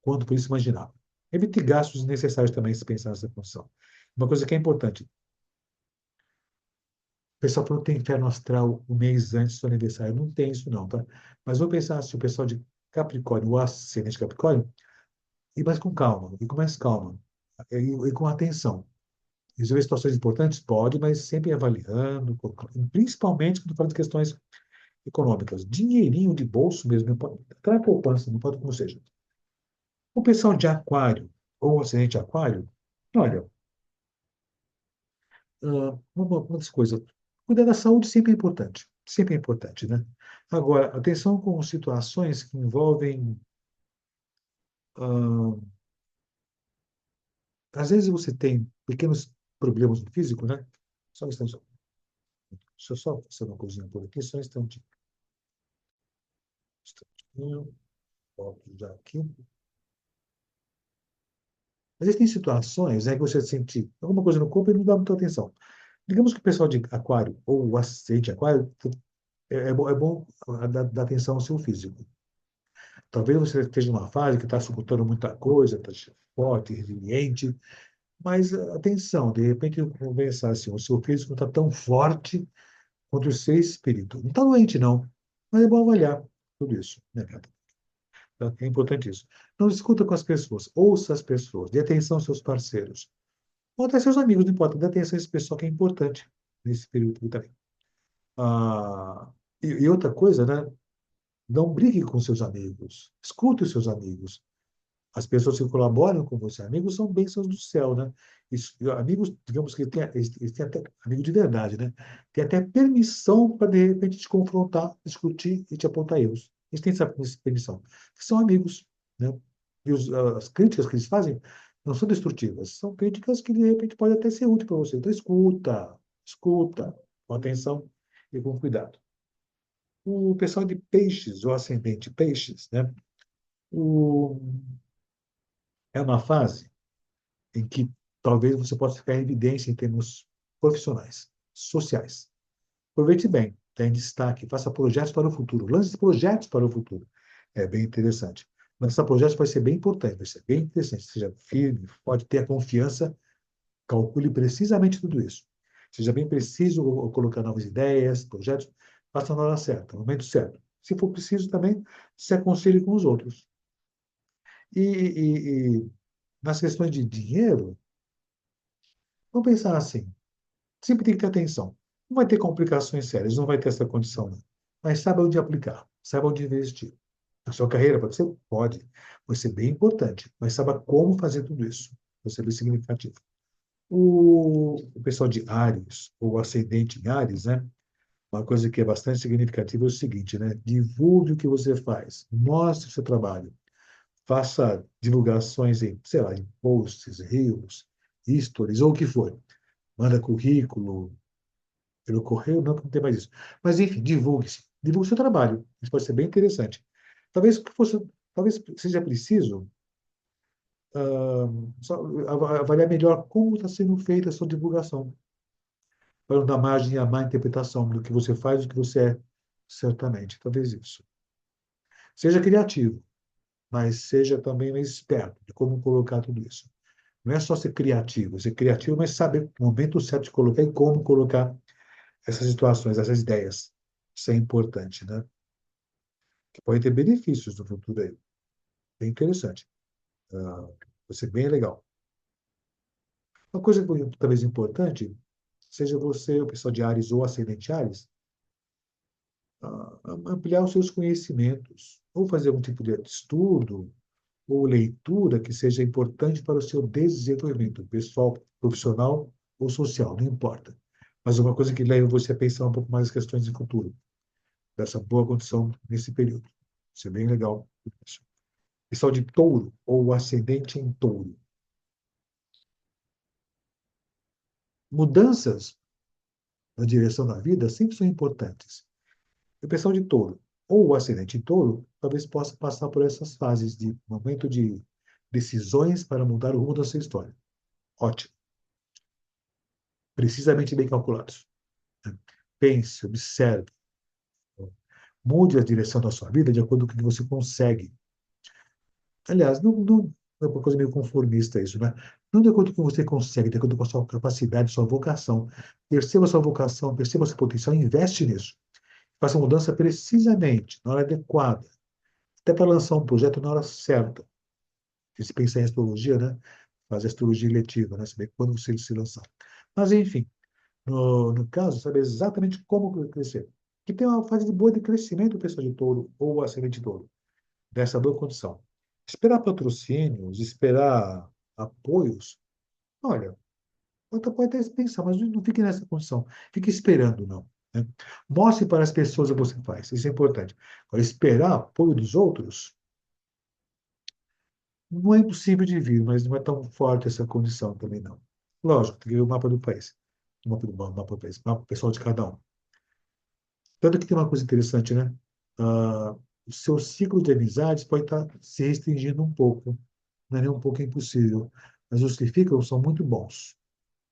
quanto por isso imaginava. Evite gastos necessários também se pensar nessa função. Uma coisa que é importante, o pessoal falou que tem inferno astral um mês antes do seu aniversário. Não tem isso não, tá? Mas vou pensar se o pessoal de Capricórnio, o ascendente de Capricórnio, ir mais com calma, ir com mais calma, e com atenção. Resolver situações importantes? Pode, mas sempre avaliando, principalmente quando fala de questões econômicas. Dinheirinho de bolso mesmo, não pode, até poupança, não pode como seja. O pessoal de Aquário, ou ascendente de Aquário, olha, uma das coisas, cuidar da saúde sempre é importante, né? Agora, atenção com situações que envolvem, ah, às vezes você tem pequenos problemas no físico, né? Só um instante, deixa eu só fazer uma coisinha por aqui, só um instantinho. Instantinho, volto já aqui. Existem situações, né, que você sente alguma coisa no corpo e não dá muita atenção. Digamos que o pessoal de Aquário, ou o ascendente de Aquário, é bom dar atenção ao seu físico. Talvez você esteja numa fase que está suportando muita coisa, está forte, resiliente, Mas atenção, de repente eu vou pensar assim, o seu físico não está tão forte quanto o seu espírito. Não está doente, não, mas é bom avaliar tudo isso, né, cara? Então, é importante isso. Não discuta com as pessoas, ouça as pessoas, dê atenção aos seus parceiros, ou até seus amigos, não importa, dê atenção a esse pessoal que é importante nesse período também. Ah, e outra coisa, né? Não brigue com seus amigos, escute os seus amigos. As pessoas que colaboram com você, amigos são bênçãos do céu, né? Isso, amigos, digamos que eles têm até, amigo de verdade, né? Tem até permissão para, de repente, te confrontar, discutir e te apontar erros. Eles têm essa permissão. São amigos, né? E as críticas que eles fazem não são destrutivas, são críticas que, de repente, podem até ser úteis para você. Então, escuta, com atenção e com cuidado. O pessoal de peixes, ou ascendente peixes, né? O, é uma fase em que talvez você possa ficar em evidência em termos profissionais, sociais. Aproveite bem, tenha destaque, faça projetos para o futuro, lance projetos para o futuro. É bem interessante. Lançar projetos vai ser bem importante, vai ser bem interessante. Seja firme, pode ter a confiança, calcule precisamente tudo isso. Seja bem preciso ao colocar novas ideias, projetos, faça na hora certa, no momento certo. Se for preciso também, se aconselhe com os outros. E nas questões de dinheiro, vamos pensar assim, sempre tem que ter atenção. Não vai ter complicações sérias, não vai ter essa condição, não. Mas saiba onde aplicar, saiba onde investir. A sua carreira pode ser? Pode. Vai ser bem importante, mas saiba como fazer tudo isso. Vai ser bem significativo. O pessoal de Áries, ou ascendente em Áries, né? Uma coisa que é bastante significativa é o seguinte, né? Divulgue o que você faz, mostre o seu trabalho, faça divulgações em, sei lá, em posts, reels, stories, ou o que for. Manda currículo, pelo correio, não, porque não tem mais isso. Mas, enfim, divulgue-se. Divulgue o seu trabalho. Isso pode ser bem interessante. Talvez, talvez seja preciso avaliar melhor como está sendo feita a sua divulgação, para não dar margem à má interpretação do que você faz e do que você é, certamente. Talvez isso. Seja criativo, mas seja também mais esperto de como colocar tudo isso. Não é só ser criativo, mas saber o momento certo de colocar e como colocar essas situações, essas ideias. Isso é importante, né? Que pode ter benefícios no futuro aí. Bem interessante. Vai ser bem legal. Uma coisa talvez importante, seja você, o pessoal de Ares ou ascendente Ares, ampliar os seus conhecimentos, ou fazer algum tipo de estudo ou leitura que seja importante para o seu desenvolvimento pessoal, profissional ou social, não importa. Mas uma coisa que leva você a pensar um pouco mais as questões de futuro, dessa boa condição nesse período. Isso é bem legal. Pessoal de touro ou ascendente em touro. Mudanças na direção da vida sempre são importantes. O pessoal de touro ou o ascendente em touro talvez possa passar por essas fases de momento de decisões para mudar o rumo da sua história. Ótimo. Precisamente bem calculados. Pense, observe, mude a direção da sua vida de acordo com o que você consegue. Aliás, não é uma coisa meio conformista isso, né? Não de acordo com o que você consegue, de acordo com a sua capacidade, sua vocação. Perceba a sua vocação, perceba o seu potencial, investe nisso. Faça a mudança precisamente, na hora adequada. Até para lançar um projeto na hora certa. Se você pensar em astrologia, né? Fazer astrologia letiva, né? Saber quando você se lançar. Mas, enfim, no caso, saber exatamente como crescer. Que tem uma fase de boa de crescimento, pessoa de touro ou ascendente de touro, dessa boa condição. Esperar patrocínios, esperar apoios, olha, pode até pensar, mas não fique nessa condição. Fique esperando, não. Né? Mostre para as pessoas o que você faz. Isso é importante. Agora, esperar apoio dos outros não é impossível de vir, mas não é tão forte essa condição também, não. Lógico, tem que ver o mapa do país. O mapa do país, o mapa pessoal de cada um. Tanto que tem uma coisa interessante, né? Ah, o seu ciclo de amizades pode estar se restringindo um pouco. Não é nem um pouco impossível. Mas os que ficam são muito bons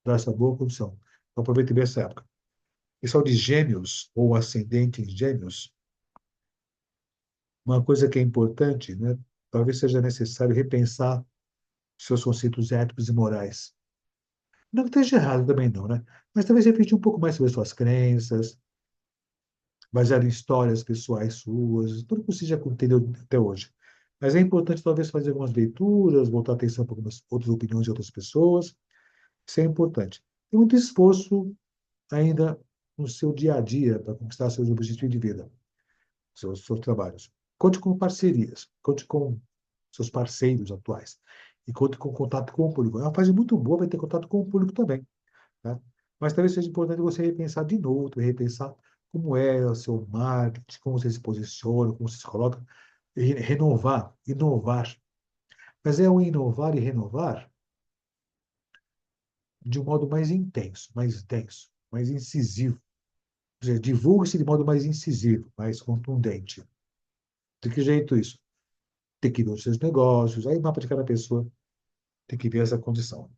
para essa boa condição. Então, aproveite bem essa época. Pessoal de Gêmeos ou ascendente em Gêmeos, uma coisa que é importante, né? Talvez seja necessário repensar seus conceitos éticos e morais. Não que esteja errado também não, né? Mas talvez refletir um pouco mais sobre as suas crenças, baseado em histórias pessoais suas, tudo que você já entendeu até hoje. Mas é importante talvez fazer algumas leituras, voltar a atenção para algumas outras opiniões de outras pessoas. Isso é importante. Tem muito esforço ainda no seu dia a dia para conquistar seus objetivos de vida, seus trabalhos. Conte com parcerias, conte com seus parceiros atuais e conte com contato com o público. É uma fase muito boa, vai ter contato com o público também, né? Mas talvez seja importante você repensar de novo, repensar como é o seu marketing, como você se posiciona, como você se coloca, e renovar, inovar. Mas é um inovar e renovar de um modo mais intenso, mais incisivo. Ou seja, divulgue-se de modo mais incisivo, mais contundente. De que jeito isso? Tem que ver os seus negócios, aí o mapa de cada pessoa tem que ver essa condição.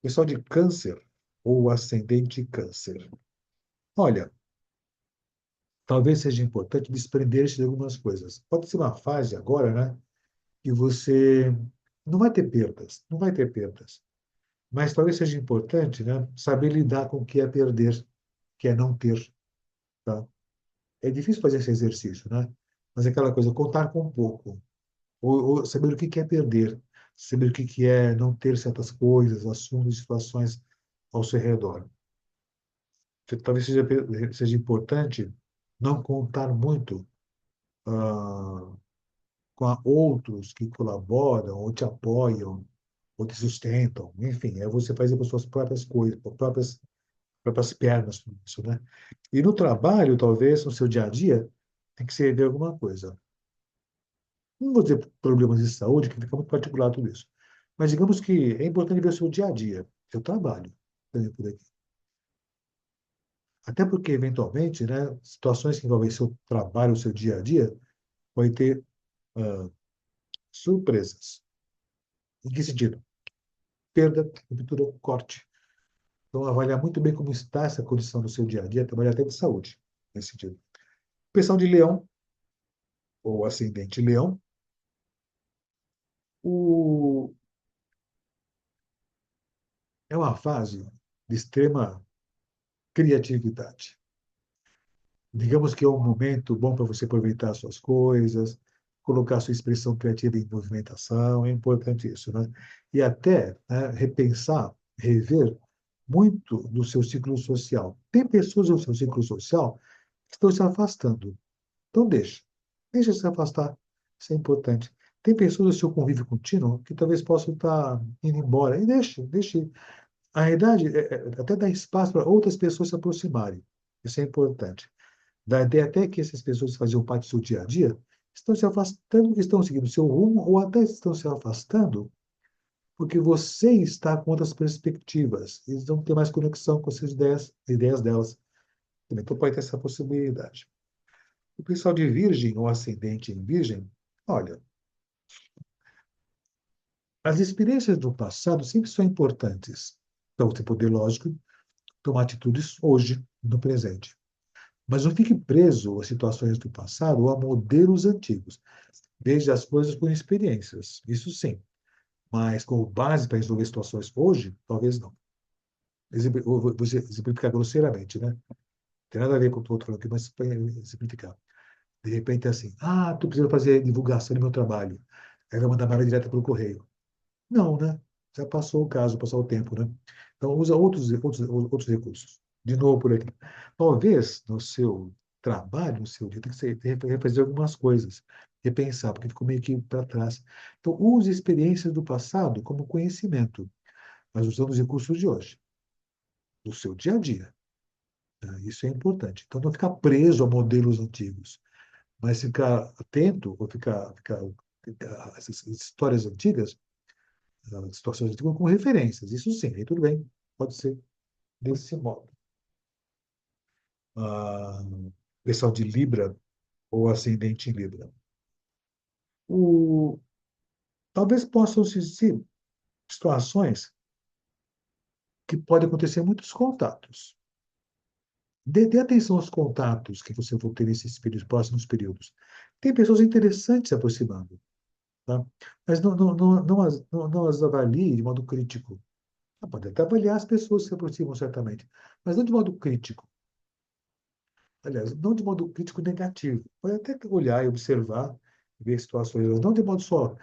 Pessoal de câncer ou ascendente câncer. Olha, talvez seja importante desprender-se de algumas coisas. Pode ser uma fase agora, né, que você não vai ter perdas, não vai ter perdas. Mas talvez seja importante, né, saber lidar com o que é perder, que é não ter, tá? É difícil fazer esse exercício, né? Mas é aquela coisa, contar com pouco, ou saber o que é perder, saber o que é não ter certas coisas, assuntos, situações ao seu redor. Talvez seja importante não contar muito ah, com outros que colaboram, ou te apoiam, ou te sustentam. Enfim, é você fazer com suas próprias coisas, com próprias pernas, tudo isso, né? E no trabalho, talvez, no seu dia a dia, tem que ser ver alguma coisa. Não vou dizer problemas de saúde, que fica muito particular tudo isso. Mas digamos que é importante ver o seu dia a dia, seu trabalho, por aqui. Até porque, eventualmente, né, situações que envolvem seu trabalho, o seu dia a dia, vai ter ah, surpresas. Em que sentido? Perda, ruptura, corte. Então, avaliar muito bem como está essa condição no seu dia a dia, trabalhar até de saúde, nesse sentido. O pessoal de Leão, ou ascendente Leão, o, é uma fase de extrema criatividade. Digamos que é um momento bom para você aproveitar suas coisas, colocar sua expressão criativa em movimentação, é importante isso, né? E até, né, repensar, rever muito do seu ciclo social. Tem pessoas no seu ciclo social que estão se afastando. Então deixa se afastar, isso é importante. Tem pessoas no seu convívio contínuo que talvez possam estar indo embora, e deixe. A realidade até dá espaço para outras pessoas se aproximarem, isso é importante. Da ideia até que essas pessoas que faziam parte do seu dia a dia estão se afastando, estão seguindo o seu rumo, ou até estão se afastando porque você está com outras perspectivas. Eles não têm mais conexão com essas ideias delas. Então pode ter essa possibilidade. O pessoal de Virgem ou ascendente em Virgem, olha, as experiências do passado sempre são importantes. Então, você poder, lógico, tomar atitudes hoje, no presente. Mas não fique preso a situações do passado ou a modelos antigos. Veja as coisas por experiências, isso sim. Mas como base para resolver situações hoje, talvez não. Vou exemplificar grosseiramente, né? Não tem nada a ver com o que eu estou falando aqui, mas para exemplificar. De repente é assim, tu precisa fazer divulgação do meu trabalho. Aí vai mandar mail direto pelo correio. Não, né? Já passou o caso, passou o tempo, né? Então usa outros recursos. De novo por aqui. Talvez no seu trabalho, no seu dia, tem que refazer algumas coisas, repensar, porque ficou meio que para trás. Então use experiências do passado como conhecimento, mas usando os recursos de hoje, do seu dia a dia, né? Isso é importante. Então não ficar preso a modelos antigos, mas ficar atento, ou ficar essas histórias antigas, situações antigas com referências. Isso sim, aí tudo bem, pode ser desse modo. Ah, pessoal de Libra ou ascendente em Libra. O, talvez possam existir situações que podem acontecer muitos contatos. Dê atenção aos contatos que você vai ter nesses próximos períodos. Tem pessoas interessantes se aproximando, tá? Mas não as avalie de modo crítico. Pode até avaliar as pessoas que se aproximam, certamente, mas não de modo crítico. Aliás, não de modo crítico negativo. Pode até olhar e observar, ver situações, mas não de modo só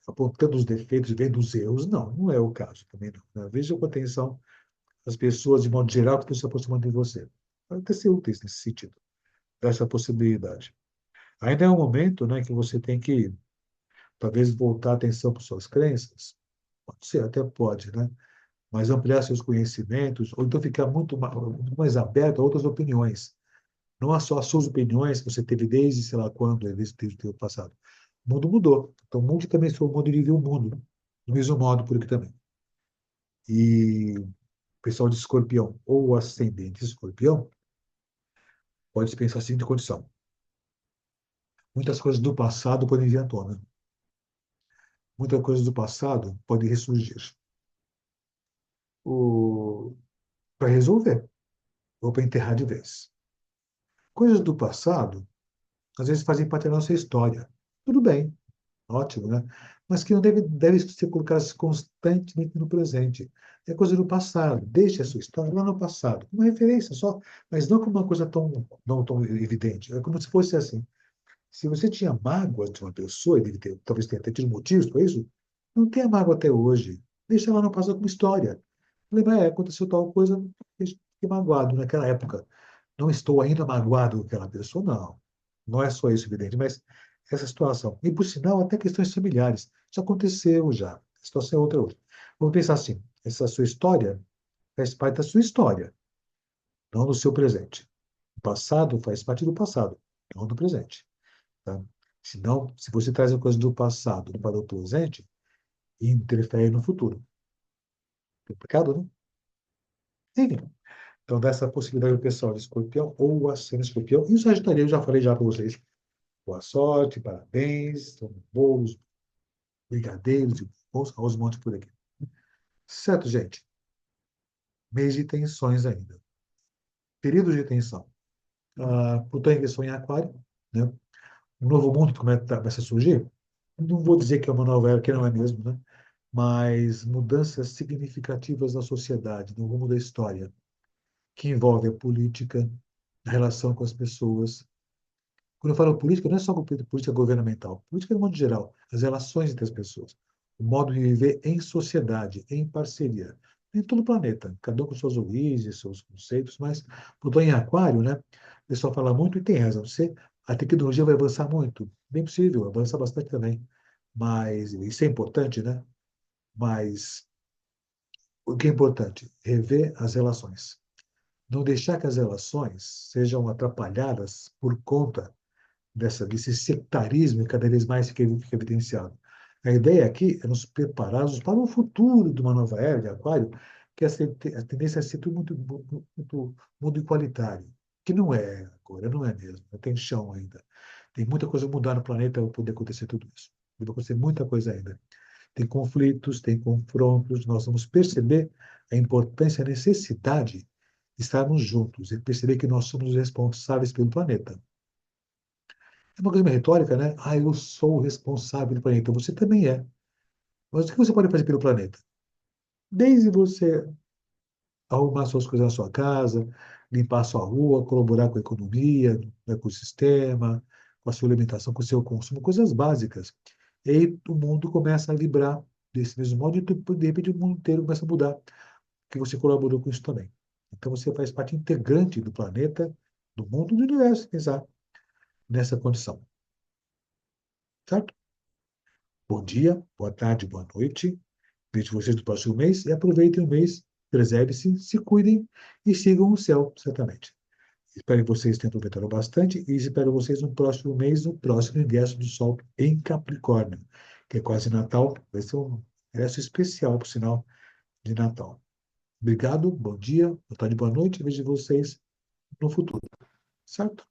apontando os defeitos, vendo os erros. Não, não é o caso também não, né? Veja com atenção as pessoas, de modo geral, que estão se aproximando de você. Pode até ser úteis nesse sentido, dessa possibilidade. Ainda é um momento, né, que você tem que, talvez, voltar a atenção para suas crenças. Pode ser, até pode, né? Mas ampliar seus conhecimentos, ou então ficar muito mais aberto a outras opiniões. Não há só as suas opiniões que você teve desde, sei lá quando, desde o passado. O mundo mudou. Então, o mundo também foi o modo de ver o mundo. Do mesmo modo, por aqui também. E o pessoal de Escorpião, ou ascendente Escorpião, pode pensar assim de condição. Muitas coisas do passado podem vir à tona. Muitas coisas do passado podem ressurgir. Para resolver, ou para enterrar de vez. Coisas do passado, às vezes, fazem parte da nossa história. Tudo bem, ótimo, né? Mas que não deve ser colocadas constantemente no presente. É coisa do passado. Deixe a sua história lá no passado. Uma referência só, mas não como uma coisa não tão evidente. É como se fosse assim. Se você tinha mágoas de uma pessoa, talvez tenha até tido motivos para isso, não tenha mágoa até hoje. Deixa ela no passado como história. Lembra, aconteceu tal coisa, fiquei magoado naquela época. Não estou ainda magoado com aquela pessoa, não. Não é só isso, evidente, mas essa situação. E, por sinal, até questões familiares. Isso aconteceu já. A situação é outra hoje. Vamos pensar assim: essa sua história faz parte da sua história, não do seu presente. O passado faz parte do passado, não do presente. Tá? Senão, se você traz a coisa do passado para o presente, interfere no futuro. Complicado, né? Enfim. Então, dessa possibilidade do pessoal de escorpião ou o ascendente escorpião. E o Sagitário, eu já falei já para vocês. Boa sorte, parabéns, bolos, brigadeiros, bons aos montes por aqui. Certo, gente? Mês de tensões ainda. Período de tensão. Plutão ingressou em Aquário, né? Um novo mundo que começa a surgir. Não vou dizer que é uma nova era, que não é mesmo, né? Mas mudanças significativas na sociedade, no rumo da história, que envolve a política, a relação com as pessoas. Quando eu falo política, não é só política governamental, política de modo geral, as relações entre as pessoas, o modo de viver em sociedade, em parceria, em todo o planeta, cada um com suas origens, seus conceitos, mas Plutão em Aquário, né? O pessoal fala muito e tem razão. A tecnologia vai avançar muito, bem possível, avança bastante também, mas isso é importante, né? Mas o que é importante? Rever as relações. Não deixar que as relações sejam atrapalhadas por conta desse sectarismo que cada vez mais fica evidenciado. A ideia aqui é nos prepararmos para um futuro de uma nova era de Aquário, que a tendência é ser tudo muito igualitário, que não é agora, não é mesmo, tem chão ainda. Tem muita coisa a mudar no planeta para poder acontecer tudo isso. Vai acontecer muita coisa ainda. Tem conflitos, tem confrontos, nós vamos perceber a importância, a necessidade de estarmos juntos e perceber que nós somos os responsáveis pelo planeta. É uma coisa meio retórica, né? Eu sou o responsável pelo planeta. Você também é. Mas o que você pode fazer pelo planeta? Desde você arrumar suas coisas na sua casa, limpar a sua rua, colaborar com a economia, no ecossistema, com a sua alimentação, com o seu consumo, coisas básicas. E aí o mundo começa a vibrar desse mesmo modo e, de repente, o mundo inteiro começa a mudar, porque você colaborou com isso também. Então, você faz parte integrante do planeta, do mundo, do universo, pensar nessa condição. Certo? Bom dia, boa tarde, boa noite. Vejo vocês no próximo mês e aproveitem o mês, preservem-se, se cuidem e sigam o céu, certamente. Espero que vocês tenham aproveitado bastante e espero vocês no próximo mês, no próximo ingresso do Sol em Capricórnio, que é quase Natal. Vai ser um ingresso especial, por sinal, de Natal. Obrigado, bom dia, boa tarde, boa noite. Vejo vocês no futuro, certo?